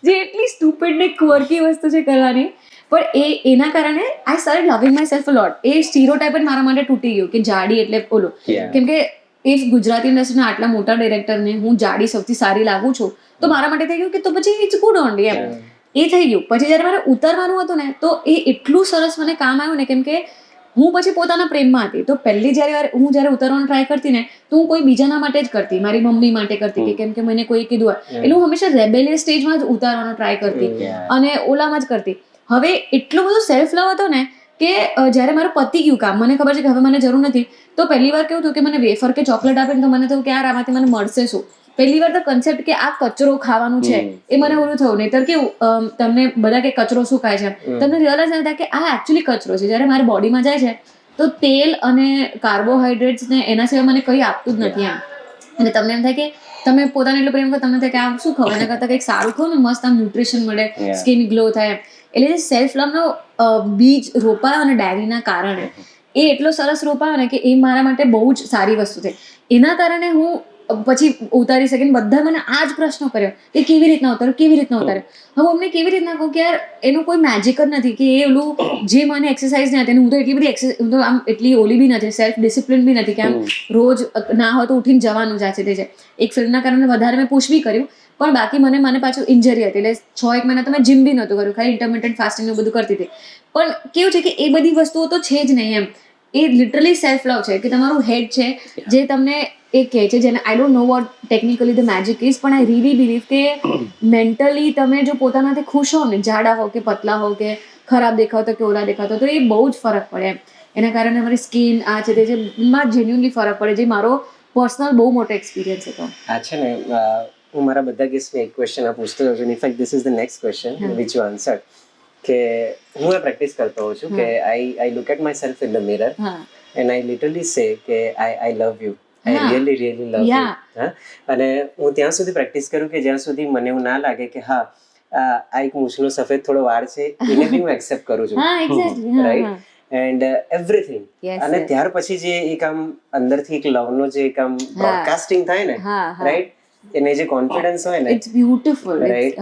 જે એટલી સ્ટુપિડ ને ક્વર્કી વસ્તુ છે કરવાની, પણ એના કારણે આઈ સ્ટાર્ટેડ લવિંગ my self a lot. A stereotype જ મારા માટે તૂટી ગયું કે જાડી એટલે ઓલું. કેમ કે ઇફ ગુજરાતી ઇન્ડસ્ટ્રીના આટલા મોટા ડિરેક્ટરને હું જાડી સૌથી સારી લાગુ છું તો મારા માટે થઈ ગયું કે તો પછી ઇટ્સ ગુડ ઓનલી એમ. એ થઈ ગયું. પછી જ્યારે મારે ઉતરવાનું હતું ને તો એ એટલું સરસ મને કામ આવ્યું ને, કેમ કે હું પછી પોતાના પ્રેમમાં હતી. તો પહેલી જ્યારે હું ઉતરવાનું ટ્રાય કરતી ને તો હું કોઈ બીજાના માટે જ કરતી, મારી મમ્મી માટે કરતી હતી, કેમ કે મને કોઈ કીધું હોય. એટલે હું હંમેશા રેબેલિયસ સ્ટેજમાં જ ઉતારવાનો ટ્રાય કરતી અને ઓલામાં જ કરતી. હવે એટલું બધું સેલ્ફ લવ હતો ને કે જ્યારે મારું પતી ગયું કામ, મને ખબર છે કે હવે મને જરૂર નથી, તો પહેલી વાર કેવું થયું કે મને વેફર કે ચોકલેટ આપે ને તો મને થયું કે યાર આમાંથી મને મળશે શું. પહેલી વાર તો કન્સેપ્ટ કે આ કચરો ખાવાનું છે એ મને ઓલું થયું. નહીતર કેવું તમને બધા કે કચરો શું ખાય છે, તમને રિયલાઇઝ નહીં થાય કે આ એકચ્યુઅલી કચરો છે. જ્યારે મારી બોડીમાં જાય છે તો તેલ અને કાર્બોહાઈડ્રેટ્સ ને એના સિવાય મને કંઈ આપતું જ નથી એમ. અને તમને એમ થાય કે તમે પોતાને એટલો પ્રેમ કરો, તમને થાય કે આ શું ખવાય, એના કરતાં કંઈક સારું ખાવ ને મસ્ત આમ ન્યુટ્રિશન મળે, સ્કિન ગ્લો થાય એમ. એટલે જે સેલ્ફ લવનો બીજ રોપાયો અને ડાયરીના કારણે એ એટલો સરસ રોપાયો ને કે એ મારા માટે બહુ જ સારી વસ્તુ છે. એના કારણે હું પછી ઉતારી શકીને બધા મને આ જ પ્રશ્નો કર્યો કે કેવી રીતના ઉતાર્યો. હવે અમને કેવી રીતના કહું કે યાર એનું કોઈ મેજિક જ નથી કે એ ઓલું જે મને એક્સરસાઇઝ નહીં હતી. હું તો એટલી બધી એક્સરસાઇઝ, હું તો આમ એટલી ઓલી બી નથી, સેલ્ફ ડિસિપ્લિન બી નથી કે આમ રોજ ના હોય તો ઉઠીને જવાનું જ છે તે છે. એક ફિલ્મના કારણે વધારે મેં પુશ બી કર્યું, પણ બાકી મને પાછું ઇન્જરી હતી એટલે 6-1 મહિના તો મેં જીમ બી નહોતું કર્યું, ખાલી ઇન્ટરમિટન્ટ ફાસ્ટિંગ બધું કરતી હતી. પણ કેવું છે કે એ બધી વસ્તુઓ તો છે જ નહીં એમ. એ લિટરલી સેલ્ફ લવ છે કે તમારું હેડ છે જે તમને એ કહે છે, જેને I don't know what technically the magic is, પણ આઈ રીલી બિલીવ કે મેન્ટલી તમે જો પોતાનાથી ખુશ હો ને, જાડા હો કે પતલા હો કે ખરાબ દેખાતો કે ઓલા દેખાતો, તો એ બહુ જ ફરક પડે એમ. એના કારણે અમારી સ્કિન આ છે તે છે માં જેન્યુઅનલી ફરક પડે, જે મારો પર્સનલ બહુ મોટો એક્સપિરિયન્સ હતો. આ છે ને હું મારા બધા કેસમાં એક ક્વેશ્ચન આ પૂછતો હતો. In fact this is the next question which you answered, કે હું આ પ્રેક્ટિસ કરતો હોઉં છું કે I look at myself in the mirror and I literally say કે I love you, I really love you. અને હું ત્યાં સુધી પ્રેક્ટિસ કરું કે જ્યાં સુધી મને એવું ના લાગે કે હા આ એક મૂછનો સફેદ થોડો વાળ છે એને બી હું એક્સેપ્ટ કરું છું, રાઈટ, એન્ડ એવરીથિંગ. અને ત્યાર પછી જે એક આમ અંદરથી એક લવનો જે એક આમ બ્રોડકાસ્ટિંગ થાય ને, રાઈટ, એને જે કોન્ફિડન્સ હોય ને, it's beautiful, right,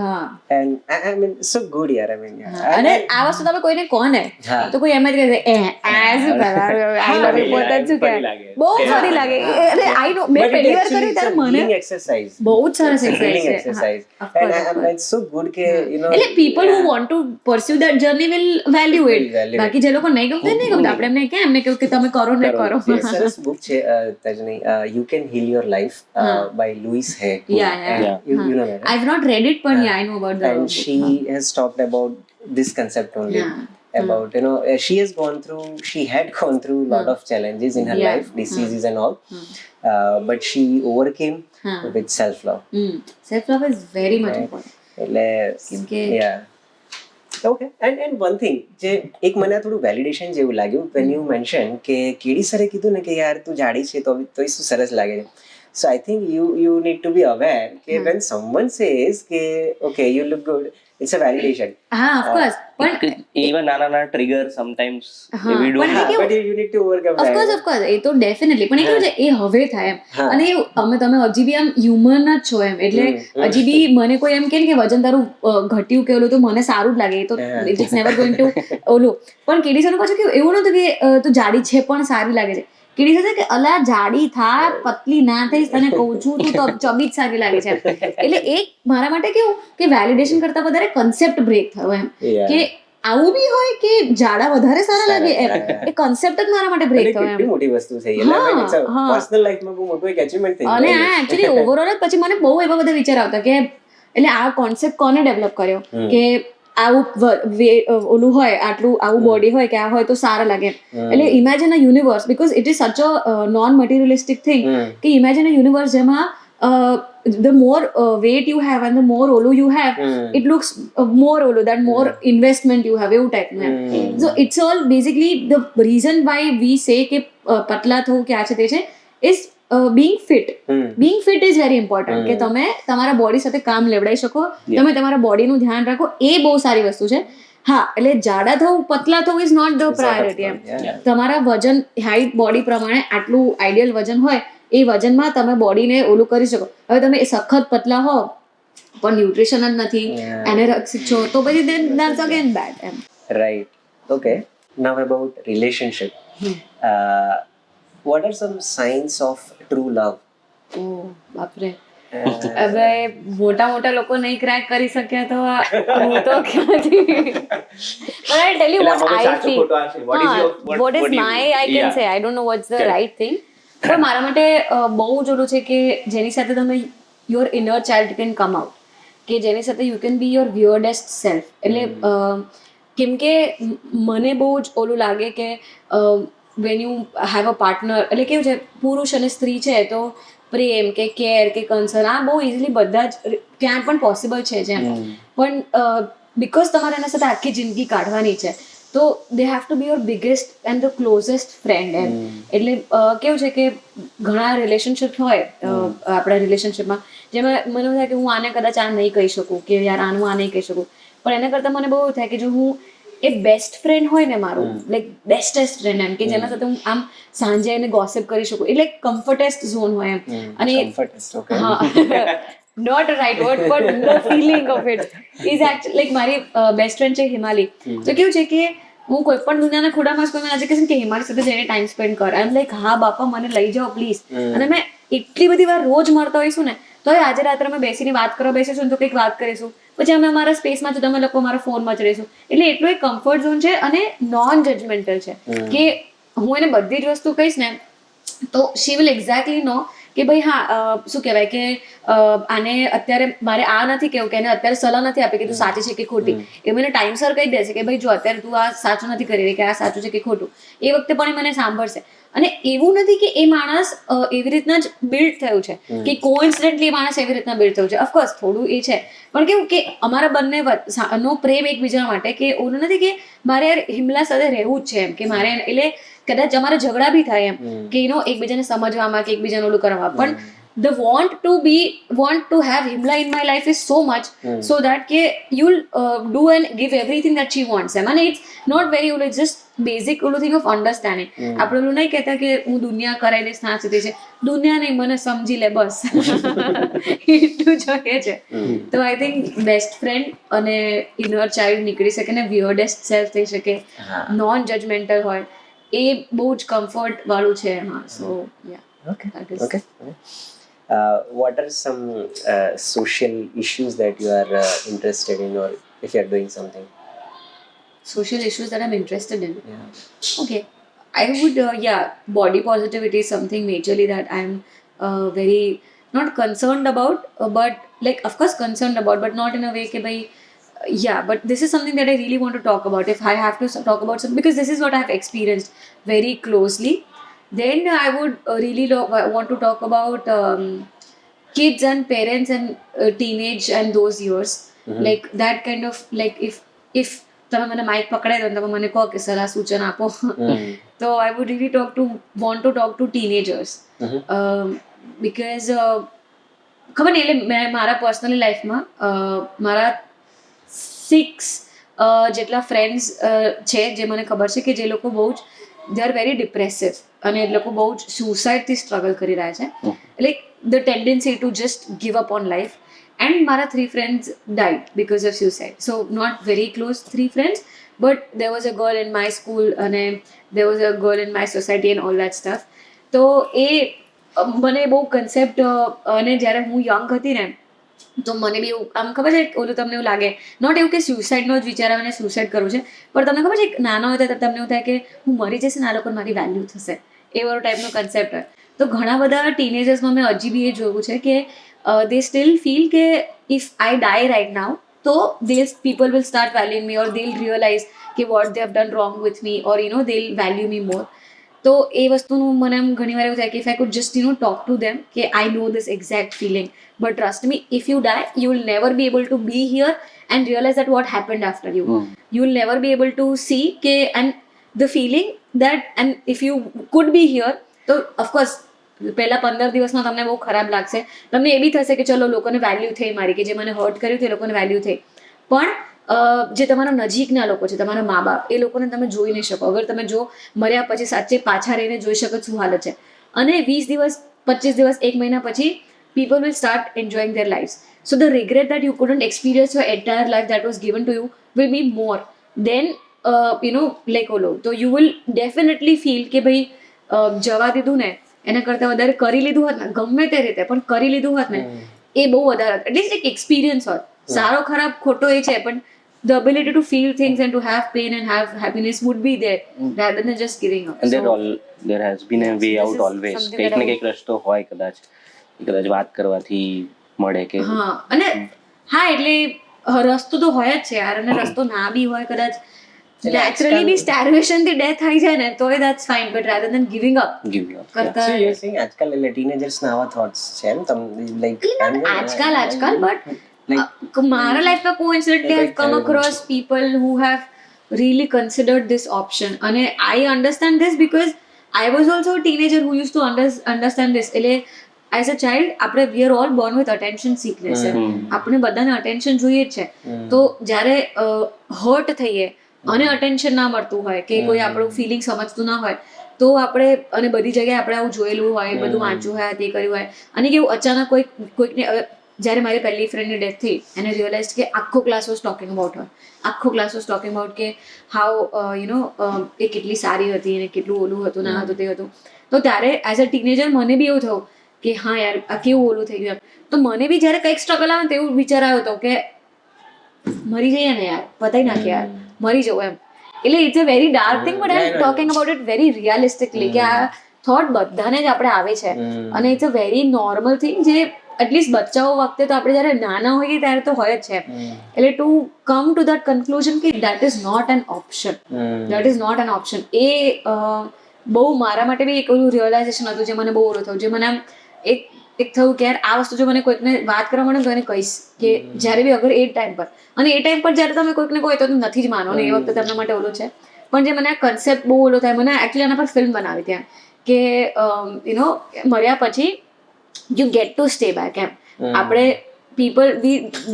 and I mean so good યાર. આઈ મીન અને આ વસ્તુ તમે કોઈને કોને તો કોઈ એમ જ કહે એઝ આઈ લવ યુ પોતે જ શું કે બહુ ફરી લાગે. એટલે આઈ નો મેં પહેલી વાર કર્યું ત્યારે મને એક્સરસાઇઝ બહુ જ સરસ exercise and it's so good કે યુ નો, એટલે people who want to pursue that journey will value it. બાકી જે લોકો નહીં ગમતા નહીં ગમતા, આપણે એમને કેમ એમને કહ્યું કે તમે કરો ને કરો. સરસ બુક છે તજની, you can heal your life by Louise Hay. You know that, right? I've not read it, but yeah, I know about the and book. she has talked about this concept only, about she had gone through a lot of challenges in her life, diseases and all, but she overcame with self love. Self love is very much important. Okay, and one thing જે એક મને થોડું વેલિડેશન જેવું લાગ્યું when you mentioned કે કેડી સરે કીધું ને કે યાર તું જાડી છે તો શું સરસ લાગે છે. So I think you need to be aware that when someone says કે okay you look good, it's a validation. Of course, but even nana trigger sometimes we do પણ have. But you need to overcome that. of course એ તો ડેફિનેટલી. પણ એ કેવું છે, એ હવે થાય એમ. અને તમે હજી બી આમ હ્યુમન જ છો એમ, એટલે હજી બી મને કોઈ એમ કે વજન તારું ઘટ્યું કે ઓલું તો મને સારું જ લાગે, એ તો ઇટ્સ નેવર ગોઈંગ ટુ ઓલું. પણ કેડી સરનું પાછું કેવું એવું નતું કે તું જાડી છે પણ સારી લાગે છે. કેડી સાથે કે અલા જાડી થા પતલી ના થઈશ, તને કહું છું તું તો ચબી જ સારી લાગે છે. એટલે એક મારા માટે કેવું કે વેલિડેશન કરતા વધારે કન્સેપ્ટ બ્રેક થયો એમ, કે આવું બી હોય કે જાડા વધારે સારા લાગે એમ. એ કન્સેપ્ટ જ મારા માટે બ્રેક થયો એમ. કેટલી મોટી વસ્તુ છે એટલે પર્સનલ લાઈફમાં બહુ મોટું એક અચીવમેન્ટ થઈ અને આ એકચ્યુઅલી ઓવરઓલ જ પછી મને બહુ એવા બધા વિચાર આવતા કે એટલે આ કોન્સેપ્ટ કોને ડેવલપ કર્યો કે આવું ઓલું હોય, આટલું આવું બોડી હોય કે આ હોય તો સારા લાગે. એટલે imagine a universe, because it is સચ અ નોન મટીરિયલિસ્ટિક થિંગ, કે ઇમેજિન અ યુનિવર્સ જેમાં the more weight you have and the more olu you have, it looks more olu, that more investment you have, એવું ટાઈપનું એમ. So it's all basically the reason why we say કે પતલા થવું કે આ છે તે છે is being fit. Being fit is very important, કે તમે તમારા બોડી સાથે કામ લેવડાવી શકો, તમે તમારા બોડીનું ધ્યાન રાખો, એ બહુ સારી વસ્તુ છે. હા એટલે જાડા થવું પતલા થવું ઇઝ નોટ ધ પ્રાયોરિટી એમ. તમારા વજન હાઈટ બોડી પ્રમાણે આટલું આઈડિયલ વજન હોય એ વજનમાં તમે બોડીને ઓલું કરી શકો. હવે તમે સખત પતલા હો પણ ન્યુટ્રિશન જ નથી, એનોરેક્સિક છો, તો પછી then that's again bad M. Right. Okay. Now about relationship. What are some signs of true love? ઓ બાપરે, હવે મોટા મોટા લોકો નહીં ક્રેક કરી શક્યા તો હું તો ક્યાંથી. But I'll tell you what I feel. What is my, I can say, I don't know what's the right thing. પણ મારા માટે બહુ જ ઓલું છે કે જેની સાથે તમે your inner child can come out, કે જેની સાથે you can be your weirdest self. એટલે કેમ કે મને બહુ જ ઓલું લાગે કે when you have a partner, એટલે કેવું છે પુરુષ અને સ્ત્રી છે તો પ્રેમ કે કેર કે કન્સર્ન આ બહુ ઇઝીલી બધા જ ક્યાં પણ પોસિબલ છે જેમ. પણ બિકોઝ તમારે એના સાથે આખી જિંદગી કાઢવાની છે તો they have to be your biggest and the closest friend એમ. એટલે કેવું છે કે ઘણા રિલેશનશિપ હોય આપણા રિલેશનશિપમાં જેમાં મને એવું થાય કે હું આને કદાચ આ નહીં કહી શકું કે યાર આનું આ નહીં કહી શકું, પણ એના કરતાં મને બહુ એવું થાય કે જો હું એ બેસ્ટ ફ્રેન્ડ હોય ને મારું, લાઈક બેસ્ટેસ્ટ ફ્રેન્ડ એમ, કે જેના સાથે હું આમ સાંજે એને ગોસિપ કરી શકું, એટલે કમ્ફર્ટેસ્ટ ઝોન હોય એમ. અને હા, not right word but the feeling of it is actually like મારી બેસ્ટ ફ્રેન્ડ છે હિમાલી. તો કેવું છે કે હું કોઈ પણ દુનિયાના ખૂણામાં કોઈ મને આજે કહેશે કે હિમાલી સાથે જઈને ટાઈમ સ્પેન્ડ કર, આઈ એમ લાઈક હા બાપા મને લઈ જાઓ પ્લીઝ. અને મેં એટલી બધી વાર રોજ મળતા હોઈશું ને તો આજે રાત્રે અમે બેસીને વાત કરવા બેસીશું તો કંઈક વાત કરીશું, પછી અમે અમારા સ્પેસમાં છો તમે લોકો અમારા ફોનમાં જ રહીશું. એટલે એટલો એક કમ્ફર્ટ ઝોન છે અને નોન જજમેન્ટલ છે કે હું એને બધી જ વસ્તુ કહીશ ને તો શી વિલ એક્ઝેક્ટલી નો કે ભાઈ હા શું કહેવાય કે આને અત્યારે મારે આ નથી કેવું કે એને અત્યારે સલાહ નથી આપી કે તું સાચી છે કે ખોટી, એ મને ટાઈમસર કહી દેશે કે ભાઈ જો અત્યારે તું આ સાચું નથી કરી રહી કે આ સાચું છે કે ખોટું, એ વખતે પણ એ મને સાંભળશે. અને એવું નથી કે એ માણસ એવી રીતના જ બિલ્ડ થયું છે કે કોઇન્સિડન્ટલી એ માણસ એવી રીતના બિલ્ડ થયું છે. ઓફકોર્સ થોડું એ છે પણ કેવું કે અમારા બંને નો પ્રેમ એકબીજા માટે કે ઓલું નથી કે મારે યાર હિમલા સાથે રહેવું જ છે એમ કે મારે, એટલે કદાચ અમારા ઝઘડા બી થાય એમ કે એકબીજાને સમજવામાં કે એકબીજાને ઓલું કરવામાં, પણ the want to have Himla in my life is so much so that ke you'll do and give everything that she wants em. And it's not very it's just basic thing of understanding. આપણે ઓલું નહીં કહેતા કે હું દુનિયા કરાવી દઈશ ના સુધી છે, દુનિયા નહીં મને સમજી લે બસ એટલું જોઈએ છે. તો આઈ થિંક બેસ્ટ ફ્રેન્ડ અને ઇનર ચાઇલ્ડ નીકળી શકે ને વિયર્ડેસ્ટ સેલ્ફ થઈ શકે, નોન જજમેન્ટલ હોય, એ બહુ જ કમ્ફર્ટ વાળું છે એમાં. સો યા Okay. What are some social issues that you are interested in, or if you are doing something? Social issues that I'm interested in. Okay, I would body positivity is something majorly that I'm very not concerned about, but like of course concerned about, but not in a way ke bhai but this is something that I really want to talk about. If I have to talk about something, because this is what I have experienced very closely, then I would really want to talk about kids and parents and teenage and those years. Like that kind of, like if તમે મને માઇક પકડાઈ દો તમે મને કહો કે સલાહ સૂચન આપો તો I would really want to talk to teenagers because ખબર નહીં, એટલે મેં મારા પર્સનલી લાઈફમાં મારા 6 જેટલા ફ્રેન્ડ્સ છે જે મને ખબર છે કે જે લોકો બહુ જ દે આર વેરી ડિપ્રેસિવ અને એ લોકો બહુ જ સુસાઇડથી સ્ટ્રગલ કરી રહ્યા છે, like the tendency two just give up on life. And my 3 friends died because of suicide. So not very close 3 friends, but there was a girl in my school and there was a girl in my society and all that stuff. તો એ મને બહુ કન્સેપ્ટ, અને જ્યારે હું યંગ હતી ને તો મને બી એવું આમ ખબર છે ઓલું તમને એવું લાગે, નોટ એવું કે સ્યુસાઇડનો જ વિચાર આવે ને સ્યુસાઇડ કરવું છે, પણ તમને ખબર છે એક નાનો હોય ત્યારે તમને એવું થાય કે હું મરી જશે ને આ લોકોને મારી વેલ્યુ થશે, એવો ટાઈપનો કન્સેપ્ટ હોય. તો ઘણા બધા ટીનેજર્સમાં મેં હજી બી એ જોયું છે કે they still feel કે if I die right now so these people will start valuing me, or they'll realize કે what they have done wrong with me, or they'll value me more. તો એ વસ્તુનું મને આમ ઘણી વાર એવું થાય કે if I could just talk to them કે I know this exact feeling, but trust me, if you die you will never be able to be here and realize that what happened after you. You will never be able to see કે and the feeling that, and if you could be here તો of course પહેલા 15 દિવસમાં તમને બહુ ખરાબ લાગશે, તમને એ બી થશે કે ચલો લોકોને વેલ્યુ થઈ મારી, કે જે મને હર્ટ કર્યું તે લોકોને વેલ્યુ થઈ, પણ જે તમારા નજીકના લોકો છે, તમારા મા બાપ, એ લોકોને તમે જોઈ નહીં શકો. અગર તમે જો મર્યા પછી સાચે પાછા રહીને જોઈ શકો શું હાલત છે. અને 20 દિવસ, 25 દિવસ, 1 મહિના પછી people will start enjoying their lives. So the regret that you couldn't experience your entire life that was given to you will be more than like ઓલો. તો you will definitely feel કે ભાઈ જવા દીધું ને એના કરતાં વધારે કરી લીધું હોત ને, ગમે તે રીતે પણ કરી લીધું હોત ને, એ બહુ વધારે હોત. એટલીસ્ટ એક એક્સપિરિયન્સ હોત. સારો ખરાબ ખોટો એ છે, પણ the ability to feel things and to have pain and have happiness would be there rather than just giving up. And there has been a way this out is always. something કંઈક that ને કંઈક રસ્તો હોય, કદાચ વાત કરવાથી મળે કે હા. અને હા, એટલે રસ્તો તો હોય જ છે યાર. અને રસ્તો ના બી હોય, કદાચ નેચરલી બી સ્ટાર્વેશન થી ડેથ થઈ જાય ને તો that's fine, but rather than giving up give you up. કરતા So you're saying આજકાલ એટલે teenagers ના આવા thoughts છે એમ તમને like આજકાલ but મારા લાઈફમાં coincidentally I've come across people who have really considered this option, and I understand this because I was also a teenager who used to understand this. એટલે as a child આપણે we are all born with attention sickness. આપણે બધાને attention જોઈએ જ છે. તો જ્યારે હર્ટ થઈએ અને attention ના મળતું હોય કે કોઈ આપણું ફિલિંગ સમજતું ના હોય, તો આપણે અને બધી જગ્યાએ આપણે આવું જોયેલું હોય, બધું વાંચ્યું હોય, તે કર્યું હોય, અને કેવું અચાનક કોઈકને જ્યારે મારી પહેલી ફ્રેન્ડની ડેથ થઈ, એને રિયલાઇઝ કે આખો class was talking about her, આખો ક્લાસ વોઝ ટોકિંગ અબાઉટ કે હાઉ એ કેટલી સારી હતી અને કેટલું ઓલું હતું, ના હતું, તે હતું. તો ત્યારે એઝ અ ટીનેજર મને બી એવું થયું કે હા યાર આ કેવું ઓલું થઈ ગયું. તો મને બી જ્યારે કંઈક સ્ટ્રગલ આવે ને તો એવું વિચાર આવ્યો હતો કે મરી જઈએ ને યાર, પતાઈ નાખીએ યાર, મરી જવું એમ. એટલે it's a very dark thing, but I am talking about it very realistically કે આ થોટ બધાને જ આપણે આવે છે, અને it's a very normal thing જે એટલીસ્ટ બચ્ચાઓ વખતે તો આપણે જ્યારે નાના હોઈએ ત્યારે તો હોય જ છે. એટલે to come to that conclusion કે that is not an option, that is not an option, એ બહુ મારા માટે બી એક ઓલું રિયલાઇઝેશન હતું જે મને બહુ ઓલું થયું, જે મને આમ એક થયું કે યાર આ વસ્તુ જો મને કોઈકને વાત કરવા મળે તો એને કહીશ કે જ્યારે બી અગર એ ટાઈમ પર, અને એ ટાઈમ પર જ્યારે તમે કોઈકને કહો તો નથી જ માનો ને એ વખતે તેમના માટે ઓલું છે. પણ જે મને આ કન્સેપ્ટ બહુ ઓલો થાય, મને એકચ્યુઅલી આના પર ફિલ્મ બનાવી ત્યાં કે મર્યા પછી you get to stay back એમ. આપણે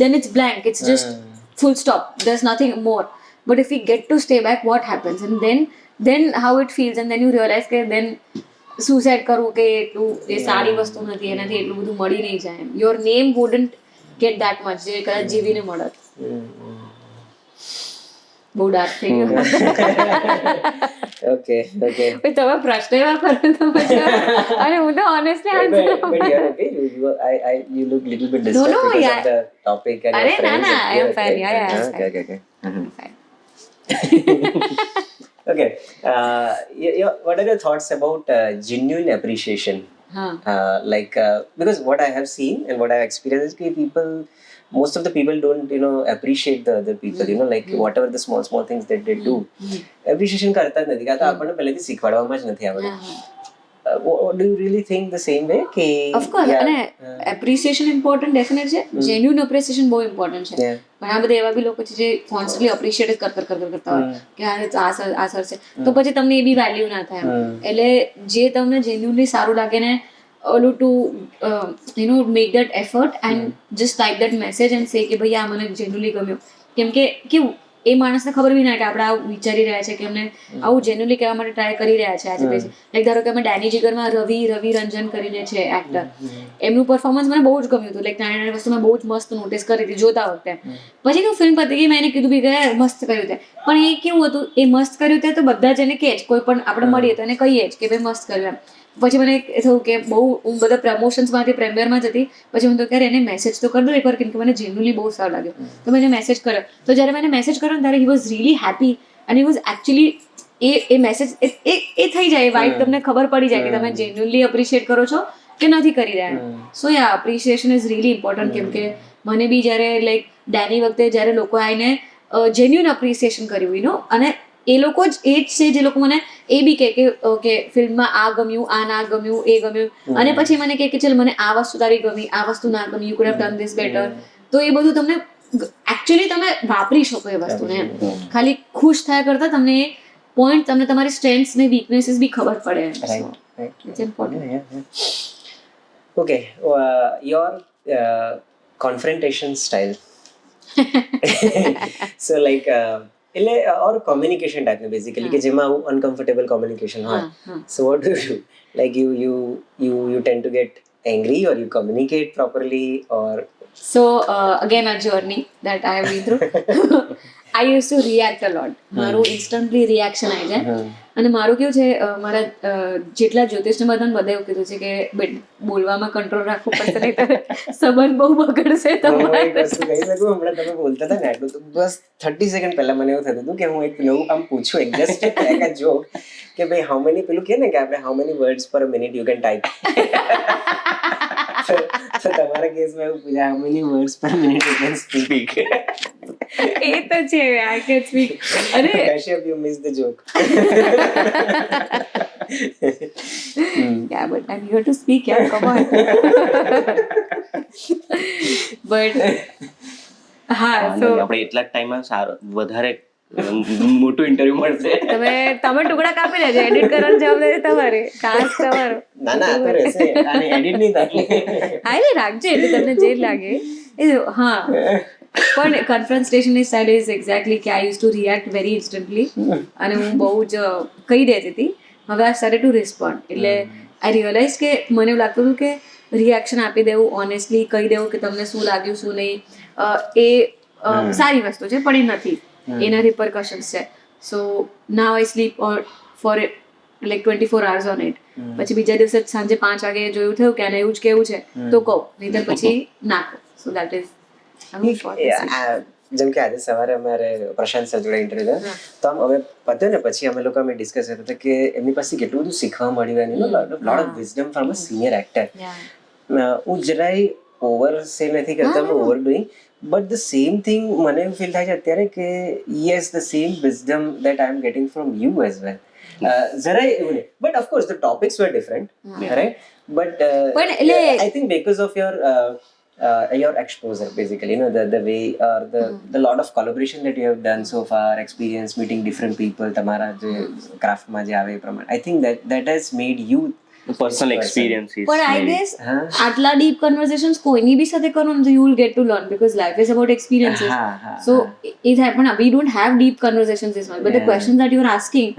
then it's blank, it's just full stop, there's nothing more, but if we get to stay back, what happens, and then how it feels, and then you realize કે then suicide કરવું કે એટલું એ સારી વસ્તુ નથી, એનાથી એટલું બધું મળી નહીં જાય એમ. your name wouldn't get that much જે કદાચ જીવીને મળત. બહુ ડાર્ક થઈ ગયું. okay તમે પ્રશ્ન એવા કરો તો પછી અને હું તો honestly answer but you're okay, you look little bit disturbed No, because yeah. of the topic and Arey, your friends. nah, I am You're fine. okay. Yeah, I'm okay. fine. Okay. What are your thoughts about genuine appreciation? Because what I have seen and what I have experienced is most of the people don't appreciate the other people, whatever the small things that they do, appreciation કરતા જ નથી, કાં તો આપણને પહેલેથી શીખવાડવામાં જ નથી આવડતું. Do you really think the same way કે of course, અને એપ્રિસિએશન ઇમ્પોર્ટન્ટ ડેફિનેટ છે, જેન્યુઇન એપ્રિસિએશન બહુ ઇમ્પોર્ટન્ટ છે. ઘણા બધા એવા બી લોકો છે જે કોન્સ્ટન્ટલી એપ્રિશિએટ કરતા હોય કે આ સર છે, તો પછી તમને એ બી વેલ્યુ ના થાય. એટલે જે તમને જેન્યુઇનલી સારું લાગે ને ઓલું to make that effort and just type that message and say કે ભાઈ આ મને જેન્યુઅલી ગમ્યું. કેમ કે કેવું એ માણસને ખબર બી ના કે આપણે આવું વિચારી રહ્યા છે, કે અમને આવું જેન્યુઅલી કહેવા માટે ટ્રાય કરી રહ્યા છે આજે. લાઈક ધારો કે અમે ડેની જીગરમાં રવિ રંજન કરીને છે એક્ટર, એમનું પરફોર્મન્સ મને બહુ જ ગમ્યું હતું. લાઈક નાની વસ્તુ મેં બહુ જ મસ્ત નોટિસ કરી હતી જોતા વખતે. પછી તો ફિલ્મ પતી ગઈ, મેં એને કીધું બી ગયા મસ્ત કર્યું તે, પણ એ કેવું હતું, એ મસ્ત કર્યું તે તો બધા જ એને કહે જ, કોઈ પણ આપણે મળીએ તો એને કહીએ જ કે ભાઈ મસ્ત કર્યું એમ. પછી મને થયું કે બહુ હું બધા પ્રમોશન્સમાંથી પ્રેમિયરમાં જતી, પછી હું તો ક્યારે એને મેસેજ તો કરી દઉં એકવાર, કેમ કે મને જેન્યુઅલી બહુ સારું લાગ્યો, તો મેં એને મેસેજ કર્યો. તો જ્યારે મેં એને મેસેજ કર્યો ને ત્યારે he was really happy and he was actually એ મેસેજ એ થઈ જાય, વાઇબ તમને ખબર પડી જાય કે તમે જેન્યુઅલી એપ્રિશિએટ કરો છો કે નથી કરી રહ્યા. સો યા એપ્રિશિએશન ઇઝ રિયલી ઇમ્પોર્ટન્ટ. કેમ કે મને બી જ્યારે લાઈક ડેની વખતે જ્યારે લોકો આવીને જેન્યુઅન એપ્રિસિએશન કર્યું અને એ લોકો જ એ જ છે જે લોકો મને એ બી કહે કે ઓકે ફિલ્મમાં આ ગમ્યું, આ ના ગમ્યું, એ ગમ્યું, અને પછી મને કહે કે ચલ મને આ વસ્તુ તારી ગમી, આ વસ્તુ ના ગમી, you could have done this better. તો એ બધું તમને એકચ્યુઅલી તમે વાપરી શકો એ વસ્તુને એમ. ખાલી ખુશ થયા કરતા તમને એ પોઈન્ટ, તમને તમારી સ્ટ્રેન્થ્સ ને વીકનેસીસ બી ખબર પડે. It's important. Okay, your confrontation style. So like એટલે ઓર કોમ્યુનિકેશન ટાઈપનું બેઝિકલી કે જેમાં આવું અનકમ્ફર્ટેબલ કોમ્યુનિકેશન હોય. So what do you like you tend two gate angry or you communicate properly or So again a journey that I have been through. I used to react a lot. મારું instantly reaction આવી જાય. અને મારું કેવું છે મારા જેટલા જ્યોતિષને બધાને એવું કીધું છે કે બોલવામાં કંટ્રોલ રાખવો પડશે નહીં તો સંબંધ બહુ બગડશે હું તમારે. એક વસ્તુ કહી શકું, હમણાં તમે બોલતા હતા ને એટલું તો બસ 30 સેકન્ડ પહેલા મને એવું થતું હતું કે હું એક નવું કામ પૂછું એક જસ્ટ લાઈક અ જોક કે ભાઈ હાઉ મેની પેલું કહે ને કે આપણે how many words per minute you can type. તો તમારા કેસમાં એવું પૂછા how many words per minute you can speak. એ તો છે આઈ કેન સ્પીક. અરે Kashyap, you missed the joke. yeah, but I'm here to speak, yeah, come on. But હા so આપણે એટલા જ ટાઈમમાં સારો વધારે મોટું ઇન્ટરવ્યુ મળશે. તમે ટુકડા કાપી લેજો, એડિટ કરવાની જવાબદારી તમારી, ટાસ્ક તમારો. ના ના આ તો રહેશે, આને એડિટ નહીં થાય. હા એટલે રાખજો, એટલે તમને જે લાગે એ હા. પણ કન્ફ્રન્ટેશનની સ્ટાઇલ ઇઝ એક્ઝેક્ટલી કે I use to react very instantly અને હું બહુ જ કહી દેતી હતી. હવે આઈ સ્ટાર્ટેડ ટુ રિસ્પોન્ડ. એટલે આઈ રિયલાઇઝ કે મને એવું લાગતું હતું કે રિએક્શન આપી દેવું, ઓનેસ્ટલી કહી દેવું કે તમને શું લાગ્યું શું નહીં, એ સારી વસ્તુ છે પણ એ નથી, એના રિપરકશન્સ છે. So now I sleep for like 24 hours on it. પછી બીજા દિવસે સાંજે 5 વાગે જોયું થયું કે આને એવું જ કેવું છે તો કહું, નહીંતર પછી ના કહું. સો દેટ ઇઝ જેમ કે આજે સવારે અમારે પ્રશાંત સર જોડે ઇન્ટરવ્યુ થયો તો આમ અમે પત્યો ને પછી અમે લોકો ડિસ્કસ કરતા હતા કે એમની પાસે કેટલું બધું શીખવા મળ્યું એનું lot of wisdom from a senior actor. હું જરાય ઓવર સે નથી કરતા, હું over doing, but the same thing મને એવું ફીલ થાય છે અત્યારે કે yes the same wisdom that I am getting from you as well. જરાય એવું નહીં, but of course the topics were different, right? But I think because of your exposure basically, you know, the way or the lot of collaboration that you have done so far, experience meeting different people, tamara je craft ma je ave praman, I think that has made you personal experiences. પણ આઈ ગેસ આટલા ડીપ કન્વર્સેશન્સ કોઈની બી સાથે કરો ને you will get to learn because life is about experiences. So એ થાય, પણ we don't have deep conversations is well, but the question that you are asking,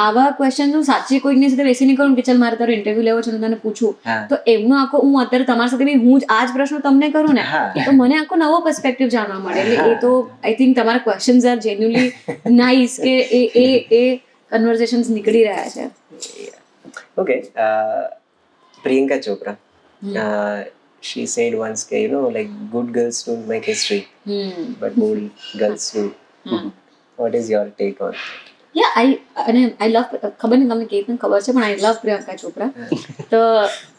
આવા ક્વેશ્ચન હું સાચી કોઈકની સાથે બેસીને કરું કે ચાલ મારે તારો ઇન્ટરવ્યુ લેવો છે ને તને પૂછું તો એમનો આખો હું અત્યારે તમારી સાથે બી હું જ આ જ પ્રશ્ન તમને કરું ને તો મને આખો નવો પર્સપેક્ટિવ જાણવા મળે. એટલે એ તો આઈ થિંક તમારા ક્વેશ્ચન્સ આર જેન્યુઅલી નાઇસ કે એ કન્વર્સેશન્સ નીકળી રહ્યા છે. Okay, Priyanka Chopra, she said once, you know, like good girls don't make history, but bold girls do. What is your take on that? Yeah, I love, ખબર નહીં તમને કેવી ખબર છે પણ I love Priyanka Chopra. તો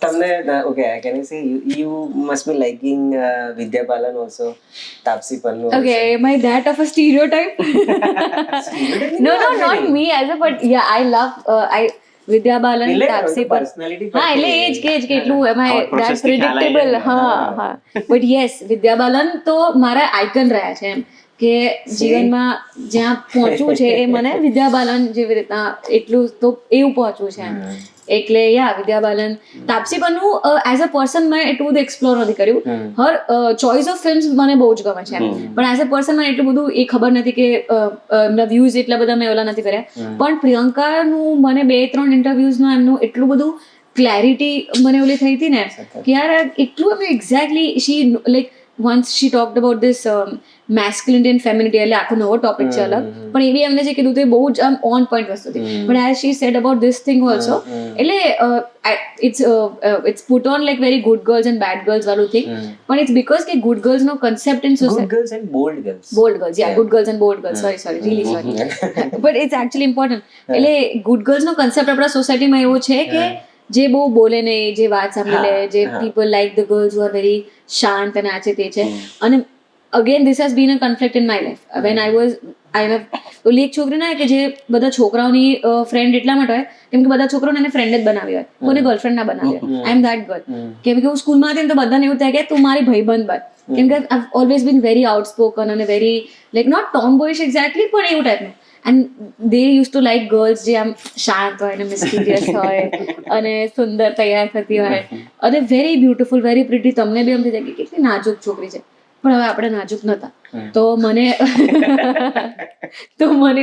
તમને okay, can I say you must be liking Vidya Balan also, Taapsee Pannu. Okay, am I that of a stereotype? No, not me as a, but yeah, I love Vidya Balan, Taapsee personality. હા એટલે એ જ કે એટલું એમાં ધેટ પ્રિડિક્ટેબલ. હા બટ યસ વિદ્યા બાલન તો મારા આઇકન રહ્યા છે એમ કે જીવનમાં જ્યાં પહોંચવું છે એ મને વિદ્યા બાલન જેવી રીતના એટલું તો એવું પહોંચવું છે એમ. એટલે યા Vidya Balan, Taapsee Pannu as a person મેં એટલું બધું એક્સપ્લોર નથી કર્યું. હર ચોઇસ ઓફ ફિલ્મ્સ મને બહુ જ ગમે છે પણ એઝ અ પર્સન મને એટલું બધું એ ખબર નથી કે એમના વ્યૂઝ એટલા બધા મેં ઓલા નથી કર્યા. પણ પ્રિયંકાનું મને 2-3 ઇન્ટરવ્યુઝમાં એમનું એટલું બધું ક્લેરિટી મને ઓલી થઈ હતી ને કે યાર એટલું એમનું exactly she like once she talked about this masculinity and femininity, એટલે આખો નવો ટોપિક છે અલગ, પણ એવી એમને જે કીધું તે બહુ જ આમ ઓન પોઈન્ટ વસ્તુ હતી. પણ as she said about this thing also, એટલે it's put on like very good girls and bad girls વાળું thing, પણ it's because કે good girls no concept in society, good girls and bold girls, good girls and bold girls, sorry really sorry but it's actually important. એટલે good girls નો concept આપણા સોસાયટીમાં એવો છે કે જે બહુ બોલે નહીં, જે વાત સાંભળી લે, જે people like the girls who are very શાંત અને આ છે તે છે. અને again this has been a conflict in my life when I ઓલી એક છોકરી ના કે જે બધા છોકરાઓની ફ્રેન્ડ એટલા માટે હોય કેમ કે બધા છોકરાઓને એને ફ્રેન્ડ જ બનાવી હોય, કોઈને ગર્લફ્રેન્ડ ના બનાવી હોય. આઈ એમ દેટ ગર્લ. કેમ કે હું સ્કૂલમાં હતી ને તો બધાને એવું થાય કે તું મારી ભાઈબંધ બન, કેમ કે I always bin very outspoken અને very like not tomboyish exactly પણ એવું ટાઈપનું. And they use to like girls જે આમ શાંત હોય અને મિસ્ટીરિયસ હોય અને સુંદર તૈયાર થતી હોય અને વેરી બ્યુટિફુલ વેરી પ્રિટી. તમને બી એમ થઈ જાય કે કેટલી નાજુક છોકરી છે, પણ હવે આપણે નાજુક નહોતા. તો મને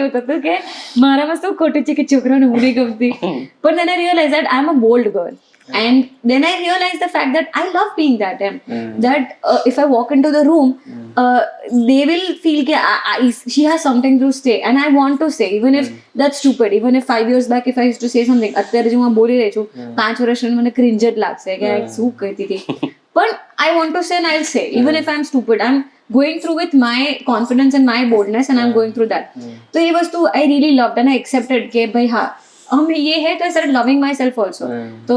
એવું થતું કે મારામાં શું ખોટું છે કે છોકરાને હું નહીં ગમતી. પણ then I realized that I'm a bold girl. And then I realized the fact that I love being that. That if I walk into the room, they will feel that she has something to say, and I want to say, even if that's stupid. Even if 5 years back, if I used to say something, અત્યારે જો હું બોલી રહી છું 5 વર્ષની મને ક્રિંજ જ લાગશે કે શું કહેતી હતી. But I want to say, and I'll say, even if I'm stupid, I'm going through with my confidence and my boldness, and I'm going through that. So ये वस्तु I really loved, and I accepted कि भाई हाँ हम ये है तो I started loving myself also. तो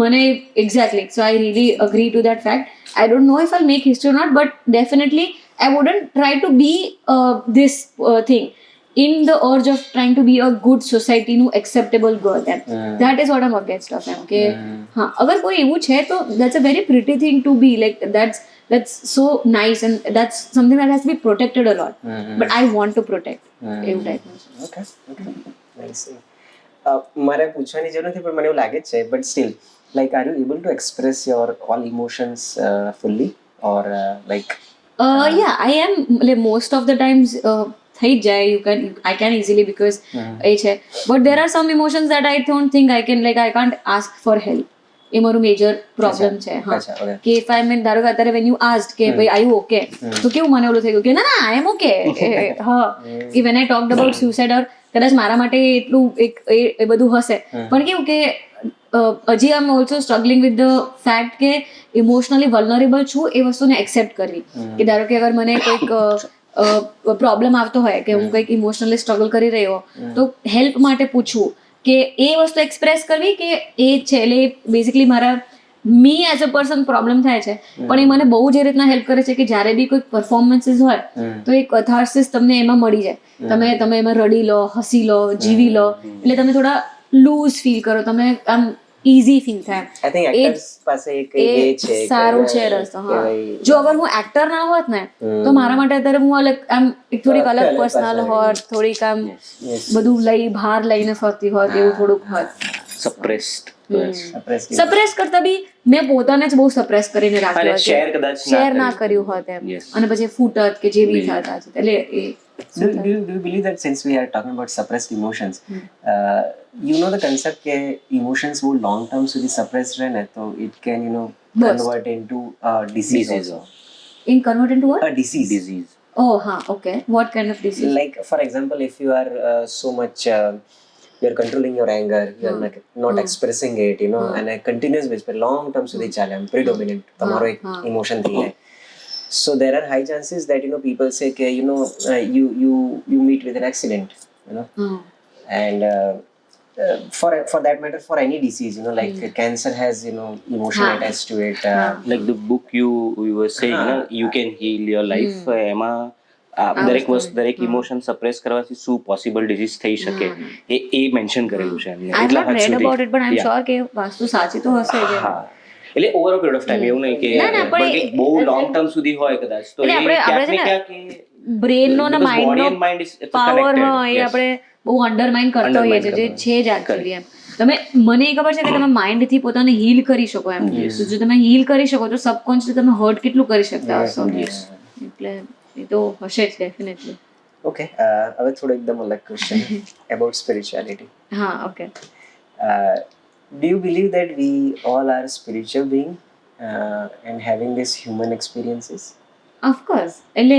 मैंने exactly, so I really agree to that fact. I don't know if I'll make history or not, but definitely I wouldn't try to be this thing in the urge of trying to be a good society નું acceptable girl. And that is what I'm against of him. કે हाँ अगर कोई એવું છે તો that's a very pretty thing to be, like that's so nice, and that's something that has to be protected a lot. But I want to protect એવું ટાઈપનું. Okay. Nice. મારે પૂછવાની જરૂર નથી પણ મને એવું લાગે જ છે, but still like are you able to express your all emotions fully or like Yeah, I am, like most of the times થઈ જ જાય. I can easily, because એ છે. But there are some emotions that I don't think I can, like I can't ask for help. એ મારું મેજર પ્રોબ્લેમ છે. હા કે if I mean ધારો કે અત્યારે when you asked કે ભાઈ are you okay, તો કેવું મને ઓલું થઈ ગયું કે ના I am okay. હા કે when I talked about suicide, or કદાચ મારા માટે એટલું એ બધું હશે, પણ કેવું કે હજી I am also struggling with the fact કે ઇમોશનલી વલ્નરેબલ છું એ વસ્તુને એક્સેપ્ટ કરવી. કે ધારો કે અગર મને કોઈક પ્રોબ્લેમ આવતો હોય કે હું કંઈક ઇમોશનલી સ્ટ્રગલ કરી રહ્યો તો હેલ્પ માટે પૂછવું, કે એ વસ્તુ એક્સપ્રેસ કરવી કે એ છે. એટલે બેઝિકલી મારા મી એઝ અ પર્સન પ્રોબ્લેમ થાય છે, પણ એ મને બહુ જ એ રીતના હેલ્પ કરે છે કે જ્યારે બી કોઈક પરફોર્મન્સીસ હોય તો એ કથાર્સિસ તમને એમાં મળી જાય. તમે એમાં રડી લો, હસી લો, જીવી લો, એટલે તમે થોડા લૂઝ ફીલ કરો, તમે આમ ઇઝી ફીલ થાય. આઈ થિંક એક્ટર્સ પાસે એક એ છે સારું છે રસ્તો. હા જો અગર હું એક્ટર ના હોત ને તો મારા માટે અત્યારે હું આમ થોડીક અલગ પર્સનલ હોત, થોડીક આમ બધું બહાર લઈને ફરતી હોત, એવું થોડુંક હોત. સપ્રેસ કરતા બી મેં પોતાને જ બહુ સપ્રેસ કરીને રાખ્યો છે, શેર ના કર્યું હોત એમ, અને પછી ફૂટત કે જે બી થતા છે. એટલે એ Do you believe that since we are talking about suppressed emotions, you know the concept કે emotions wo long term સુધી suppressed રહે ને તો it can convert into a disease also. Convert into what? A disease. Oh ha, okay. What kind of disease? Like for example, if you are so much you're controlling your anger, you're not expressing it, and a continuous basis પર long term સુધી ચાલે, predominant તમારો એક emotion થઈ જાય. So there are high chances that people say that you meet with an accident, and for that matter, for any disease, like cancer has emotion attached to it. Like the book you were saying, you can heal your life. એમાં દરેક ઇમોશન સપ્રેસ કરવાથી શું પોસિબલ ડિઝીઝ થઈ શકે એ મેન્શન કરેલું છે એમને. I have not read about it, but I'm sure કે વસ્તુ સાચી તો હશે જ. હા એટલે over a period of time, એવું નહીં કે બહુ લોંગ ટર્મ સુધી હોય કદાચ, તો એ ક્યાંક ને ક્યાંક બ્રેન નો ને માઇન્ડ નો પાવર એ આપણે બહુ અંડરમાઇન કરતા હોઈએ છીએ, જે છે જ એકચ્યુઅલી. એમ તમે મને એ ખબર છે કે તમે માઇન્ડ થી પોતાને હીલ કરી શકો એમ. જો તમે હીલ કરી શકો તો સબકોન્શિયસલી તમે હર્ટ કેટલું કરી શકતા હશો. એટલે એ તો હશે જ ડેફિનેટલી. ઓકે, હવે થોડો એકદમ અલગ ક્વેશ્ચન અબાઉટ સ્પિરિચ્યુઆલિટી. હા okay. Do you believe that we all are spiritual being and having these human experiences? Of course. એટલે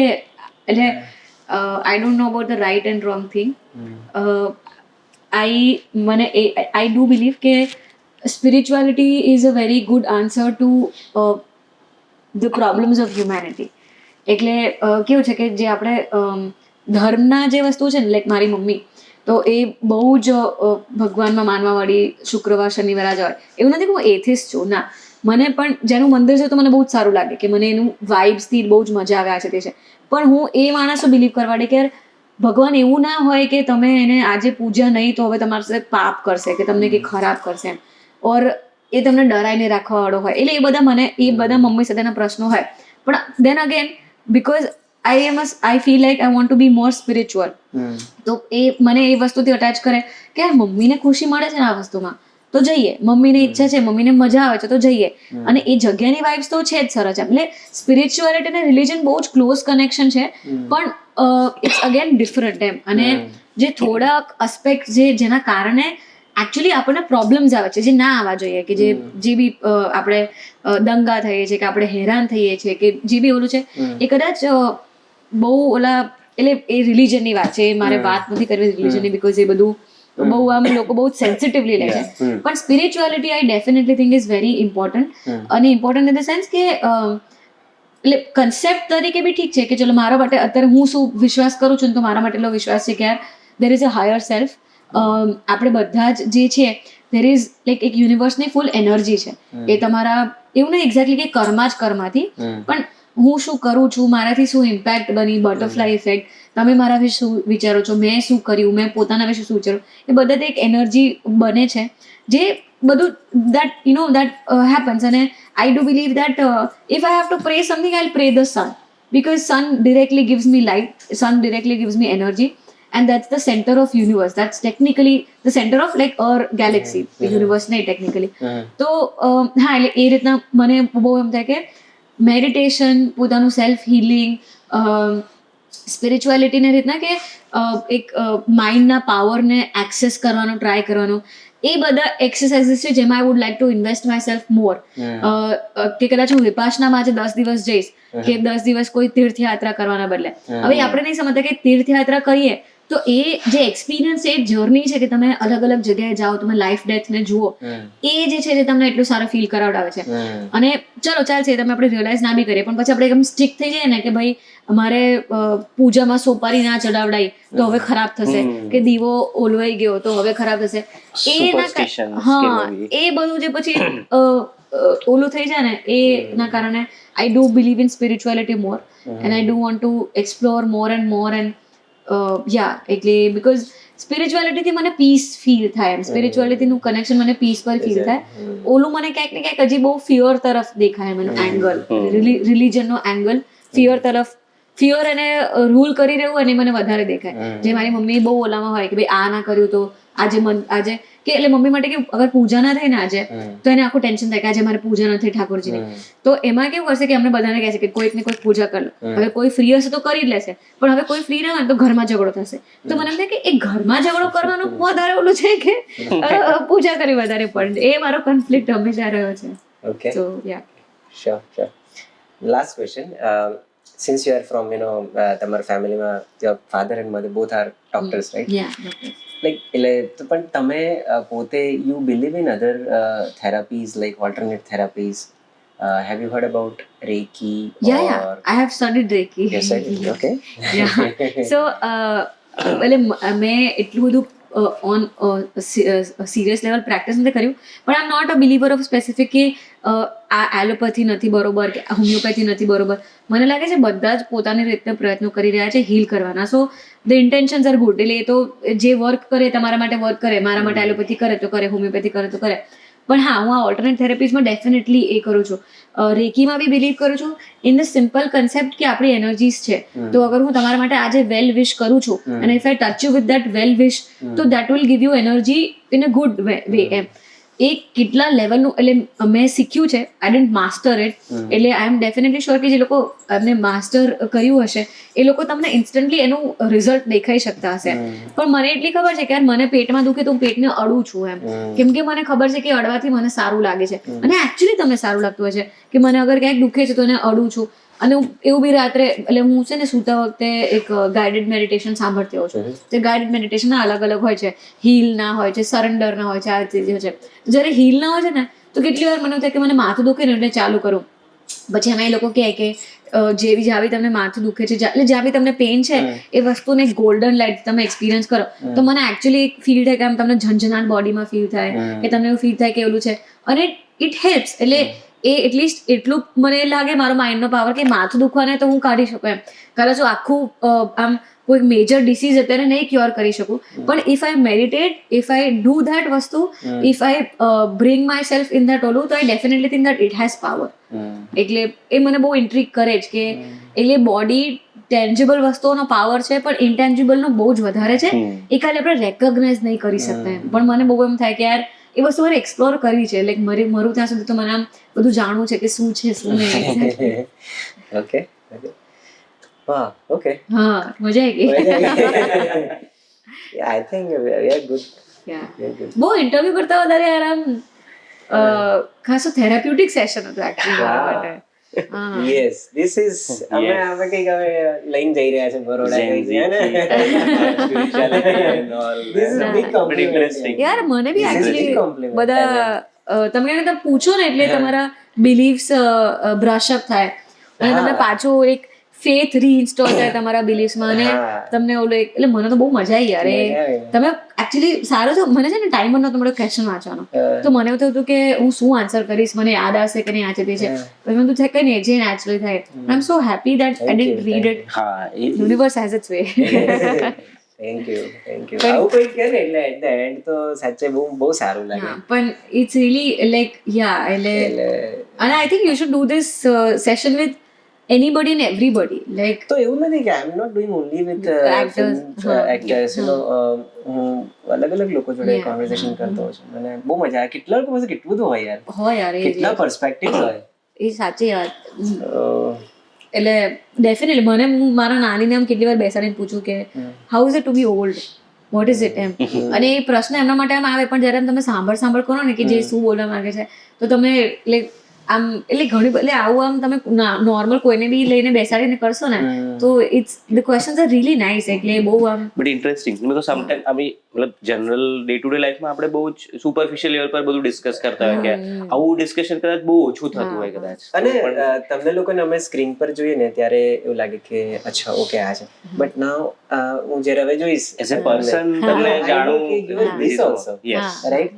I don't know about the right and wrong thing. I do believe કે spirituality is a very good answer to the problems of humanity. એટલે કેવું છે કે જે આપણે ધર્મના જે વસ્તુ છે ને, લાઈક મારી મમ્મી તો એ બહુ જ ભગવાનમાં માનવાવાળી, શુક્રવાર શનિવાર જ હોય. એવું નથી કે હું એથિસ્ટ છું, ના. મને પણ જેનું મંદિર છે તો મને બહુ જ સારું લાગે કે મને એનું વાઇબ્સથી બહુ જ મજા આવે છે તે છે. પણ હું એ માણસો બિલીવ કરવાડે કે ભગવાન એવું ના હોય કે તમે એને આજે પૂજા નહીં તો હવે તમારી સાથે પાપ કરશે કે તમને કંઈ ખરાબ કરશે એમ, ઓર એ તમને ડરાઈને રાખવાવાળો હોય. એટલે એ બધા મમ્મી સાથેના પ્રશ્નો હોય. પણ દેન again because I feel like I want to be more spiritual. તો એ મને એ વસ્તુથી અટેચ કરે કે યાર મમ્મીને ખુશી મળે છે ને આ વસ્તુમાં, તો જઈએ, મમ્મીની ઈચ્છા છે, મમ્મીને મજા આવે છે તો જઈએ. અને એ જગ્યાની વાઇબ્સ તો છે જ સરસ. એટલે સ્પિરિચ્યુઆલિટી અને રિલિજન બહુ જ ક્લોઝ કનેક્શન છે, પણ ઇટ્સ અગેન ડિફરન્ટ એમ. અને જે થોડાક અસ્પેક્ટ જેના કારણે એકચ્યુઅલી આપણને પ્રોબ્લેમ્સ આવે છે, જે ના આવવા જોઈએ, કે જે બી આપણે દંગા થઈએ છીએ, કે આપણે હેરાન થઈએ છીએ, કે જે બી ઓલું છે એ કદાચ બહુ ઓલા, એટલે એ રિલિજનની વાત છે, મારે વાત નથી કરવી રિલિજનની, બીકોઝ એ બધું બહુ આમ લોકો બહુ સેન્સિટિવલી લે છે. પણ spirituality I definitely think is very important. અને ઇમ્પોર્ટન્ટ ઇન ધ સેન્સ કે એટલે કન્સેપ્ટ તરીકે બી ઠીક છે કે ચલો મારા માટે અત્યારે હું શું વિશ્વાસ કરું છું, તો મારા માટે એટલો વિશ્વાસ છે કે યાર there is a higher self. આપણે બધા જ જે છે દેર ઇઝ લાઈક એક યુનિવર્સની ફૂલ એનર્જી છે. એ તમારા એવું નહીં એક્ઝેક્ટલી કે કર્મા જ કર્માથી, પણ હું શું કરું છું, મારાથી શું ઇમ્પેક્ટ બની, બટરફ્લાય ઇફેક્ટ, તમે મારા વિશે શું વિચારો છો, મેં શું કર્યું, મેં પોતાના વિશે શું વિચાર્યું, એ બધાથી એક એનર્જી બને છે, જે બધું દેટ દેટ હેપન્સ. અને I do believe that if I have to pray something I will pray the sun, because sun directly gives me light, sun directly gives me energy, and that's the center of universe, that's technically the center of like our galaxy, universe નહીં technically. તો હા, એટલે એ રીતના મને બહુ એમ થાય કે મેડિટેશન, પોતાનું સેલ્ફ હિલિંગ, સ્પિરિચ્યુઆલિટીને રીતના કે એક માઇન્ડના પાવરને એક્સેસ કરવાનો ટ્રાય કરવાનો, એ બધા એક્સરસાઇઝીસ છે જેમાં I would like to invest myself more. કે કદાચ હું વિપાસનામાં આજે 10 દિવસ જઈશ, કે 10 દિવસ કોઈ તીર્થયાત્રા કરવાના બદલે, હવે આપણે નહીં સમજતા કે તીર્થયાત્રા કરીએ તો એ જે એક્સપિરિયન્સ, એ જર્ની છે કે તમે અલગ અલગ જગ્યાએ જાઓ, તમે લાઈફ ડેથને જુઓ, એ જે છે જે તમને એટલું સારું ફીલ કરાવડાવે છે. અને ચલો ચાલશે, તમે આપણે રિયલાઇઝ ના બી કરીએ, પણ પછી આપણે એકદમ સ્ટિક થઈ જઈએ ને કે ભાઈ અમારે પૂજામાં સોપારી ના ચડાવડાય તો હવે ખરાબ થશે, કે દીવો ઓલવાઈ ગયો તો હવે ખરાબ થશે, હા, એ બધું જે પછી ઓલું થઈ જાય ને, એના કારણે આઈ do believe in spirituality more, and I do want to explore more and more. And એટલે બીકોઝ સ્પિરિચ્યુઆલિટીથી મને પીસ ફીલ થાય, એમ સ્પિરિચ્યુઆલિટીનું કનેક્શન મને પીસ પર ફીલ થાય. ઓલું મને ક્યાંક ને ક્યાંક હજી બહુ ફિયર તરફ દેખાય, એનો એંગલ, રિલિજનનો એંગલ ફિયર તરફ, ફિયર એને રૂલ કરી રહ્યું અને મને વધારે દેખાય. જે મારી મમ્મી બહુ ઓલામાં હોય કે ભાઈ આ ના કર્યું તો આજે કે એટલે મમ્મી માટે કે અગર પૂજા ના થાય ને આજે, તો એને આખું ટેન્શન થાય કે આજે મારે પૂજા નથી ઠાકોરજીની. તો એમાં કેવું કરશે કે અમને બધાને કહે છે કે કોઈક ને કોઈક પૂજા કરી લો. હવે કોઈ ફ્રી હશે તો કરી જ લેશે, પણ હવે કોઈ ફ્રી ના હોય તો ઘરમાં ઝઘડો થશે. તો મને એમ થાય કે એ ઘરમાં ઝઘડો કરવાનું વધારે ઓલું છે કે પૂજા કરવી વધારે ઇમ્પોર્ટન્ટ. એ મારો કોન્ફ્લિક્ટ હંમેશા રહ્યો છે. Okay. So yeah. Sure. Last question. Since you are from, તમારા ફેમિલીમાં your father and mother both are doctors, right? Yeah. Like, એટલે તો પણ તમે પોતે you believe in other therapies like alternate therapies? Have you heard about Reiki? Yeah. I have studied Reiki. Yes, I did. Okay. Yeah. So એટલે મેં એટલું બધું ઓન સિરિયસ લેવલ પ્રેક્ટિસ નથી કર્યું, પણ I am not a believer of specific કે આ એલોપેથી નથી બરોબર કે હોમિયોપેથી નથી બરોબર. મને લાગે છે બધા જ પોતાની રીતે પ્રયત્નો કરી રહ્યા છે હીલ કરવાના. સો ધ ઇન્ટેન્શન્સ આર ગુડ. એટલે એ તો જે વર્ક કરે તમારા માટે વર્ક કરે, મારા માટે એલોપેથી કરે તો કરે, હોમિયોપેથી કરે તો કરે. પણ હા, હું આ ઓલ્ટરનેટ થેરેપીઝમાં ડેફિનેટલી એ કરું છું. રેકીમાં બી બિલીવ કરું છું ઇન ધ સિમ્પલ કન્સેપ્ટ કે આપણી એનર્જીસ છે. તો અગર હું તમારા માટે આજે વેલ વિશ કરું છું અને if I touch you with that well wish, તો that will give you energy in a good way એમ. એ કેટલા લેવલનું, એટલે મેં શીખ્યું છે, આઈ ડોન્ટ માસ્ટર ઇટ. એટલે આઈ એમ ડેફિનેટલી શ્યોર કે જે લોકો એમને માસ્ટર કર્યું હશે એ લોકો તમને ઇન્સ્ટન્ટલી એનું રિઝલ્ટ દેખાઈ શકતા હશે. પણ મને એટલી ખબર છે કે યાર મને પેટમાં દુખે તો હું પેટને અડું છું એમ, કેમ કે મને ખબર છે કે અડવાથી મને સારું લાગે છે. અને એકચ્યુઅલી તમને સારું લાગતું હોય છે કે મને અગર ક્યાંક દુખે છે તો એને અડું છું. અને એવું બી રાત્રે, એટલે હું છે ને સૂતા વખતે એક ગાઈડેડ મેડિટેશન સાંભળતી હોઉં છું. તે ગાઈડેડ મેડિટેશનના અલગ અલગ હોય છે, હીલના હોય છે, સરેન્ડરના હોય છે, આ ચીજો છે. જ્યારે હીલના હોય છે ને તો કેટલી વાર મને થાય કે મને માથું દુખે ને એટલે ચાલુ કરું. પછી એમાં એ લોકો કહે કે જ્યાં બી તમને માથું દુખે છે, એટલે જ્યાં બી તમને પેઇન છે, એ વસ્તુને ગોલ્ડન લાઇટ તમે એક્સપિરિયન્સ કરો તો મને એકચ્યુઅલી ફીલ થાય કે આમ તમને ઝંઝનાટ બોડીમાં ફીલ થાય, કે તમને એવું ફીલ થાય કે એવું છે. અને ઇટ હેલ્પ્સ. એટલે એ એટલીસ્ટ એટલું મને લાગે મારો માઇન્ડનો પાવર કે માથું દુખવાને તો હું કાઢી શકું એમ. કદાચ હું આખું આમ કોઈ મેજર ડિસીઝ અત્યારે નહીં ક્યોર કરી શકું, પણ if I meditate, if I do that વસ્તુ, if I bring myself in that ઓલું, તો I definitely think that it has power. એટલે એ મને બહુ ઇન્ટ્રીગ કરે જ કે એટલે બોડી ટેન્જિબલ વસ્તુઓનો પાવર છે, પણ ઇન્ટેન્જિબલનો બહુ જ વધારે છે. એ ખાલી આપણે રેકોગ્નાઇઝ નહીં કરી શકતા એમ. પણ મને બહુ એમ થાય કે યાર એ વસ્તુ મારે એક્સપ્લોર કરવી છે. લાઈક મારું ત્યાં સુધી તો મને આમ બધું જાણવું છે કે શું છે શું નહીં. ઓકે હા ઓકે હા મજા આવી ગઈ. I think we are good. બહુ ઇન્ટરવ્યુ કરતા વધારે યાર આમ ખાસું થેરાપ્યુટિક સેશન હતું એકચ્યુઅલી મારા માટે. યસ ધીસ ઇઝ અમે કંઈક હવે લઈને જઈ રહ્યા છે બરોડા કંઈક છે ને. This is a big compliment. યાર મને બી This is a big actually compliment. બધા તમે એને પૂછો ને એટલે તમારા બિલીફ્સ બ્રશઅપ થાય અને તમને પાછું એક ફેથ રીઇન્સ્ટોલ થાય તમારા બિલીફ્સમાં અને તમને ઓલું એટલે મને તો બહુ મજા આવી યાર. તમે એકચ્યુઅલી સારો છો. મને છે ને ટાઈમ નહોતો તમારો ક્વેશ્ચન વાંચવાનો તો મને એવું થયું કે હું શું આન્સર કરીશ, મને યાદ આવશે કે નહીં આ છે તે છે. પછી મને તો કઈ નહીં જે નેચરલી થાય. I am so happy that I did read it. હા universe has its way. Thank you આવું કોઈ કહે ને એટલે એટ ધ એન્ડ તો સાચે બહુ સારું લાગે. પણ ઇટ્સ રિયલી લાઈક યા એટલે અને I think you should do this session with anybody and everybody. Like તો એવું નથી કે I am not doing only with actors you know. હું અલગ અલગ લોકો જોડે કોન્વર્સેશન કરતો હોઉં છું. મને બહુ મજા આવે. કેટલા લોકો પાસે કેટલું બધું હોય યાર. હોય યાર કેટલા પર્સપેક્ટિવ્સ હોય. એ સાચી વાત. એટલે ડેફિનેટલી મને હું મારા નાનીને આમ કેટલી વાર બેસાડીને પૂછું કે how is it to be old, what is it એમ. અને એ પ્રશ્ન એમના માટે આમ આવે પણ જ્યારે તમે સાંભળ કરો ને કે જે શું બોલવા માંગે છે તો તમે એટલે આમ એટલે ઘણી એટલે આવું આમ તમે નોર્મલ કોઈને બી લઈને બેસાડીને કરશો ને તો it's the questions are really nice. એટલે બહુ આમ બટ ઇન્ટરેસ્ટિંગ બીકોઝ સમટાઈમ અમે મતલબ જનરલ ડે ટુ ડે લાઈફમાં આપણે બહુ જ સુપરફિશિયલ લેવલ પર બધું ડિસ્કસ કરતા હોય કે આવું ડિસ્કશન કદાચ બહુ ઓછું થતું હોય કદાચ. અને તમને લોકોને અમે સ્ક્રીન પર જોઈએ ને ત્યારે એવું લાગે કે અચ્છા ઓકે આ છે. બટ નાઉ હું જ્યારે હવે જોઈશ એઝ અ પર્સન તમને જાણું રાઈટ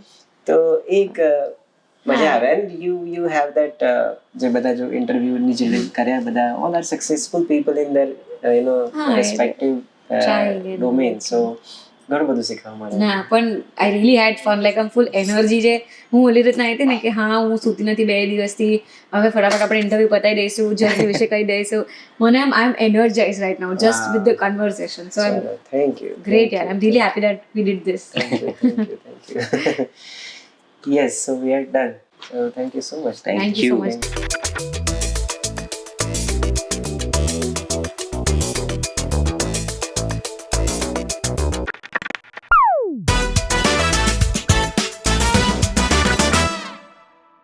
તો એક મજા આવે. એન્ડ યુ હેવ ધેટ જે બધા જો ઇન્ટરવ્યુ ની જે કર્યા બધા all are successful people in their you know respective domain. સો ઘણું બધું શીખવા મળે. ના પણ I really had fun. Like આમ ફૂલ એનર્જી જે હું ઓલી રીતના આવી હતી ને કે હા હું સૂતી નથી 2 દિવસથી, હવે ફટાફટ આપણે ઇન્ટરવ્યુ પતાવી દઈશું, જર્ની વિશે કહી દઈશું. મને આમ I am energise right now just with the conversation. So thank you. Great યાર. I am really happy that we did this. Yes, so we are done. So thank you so much. Thank you so much.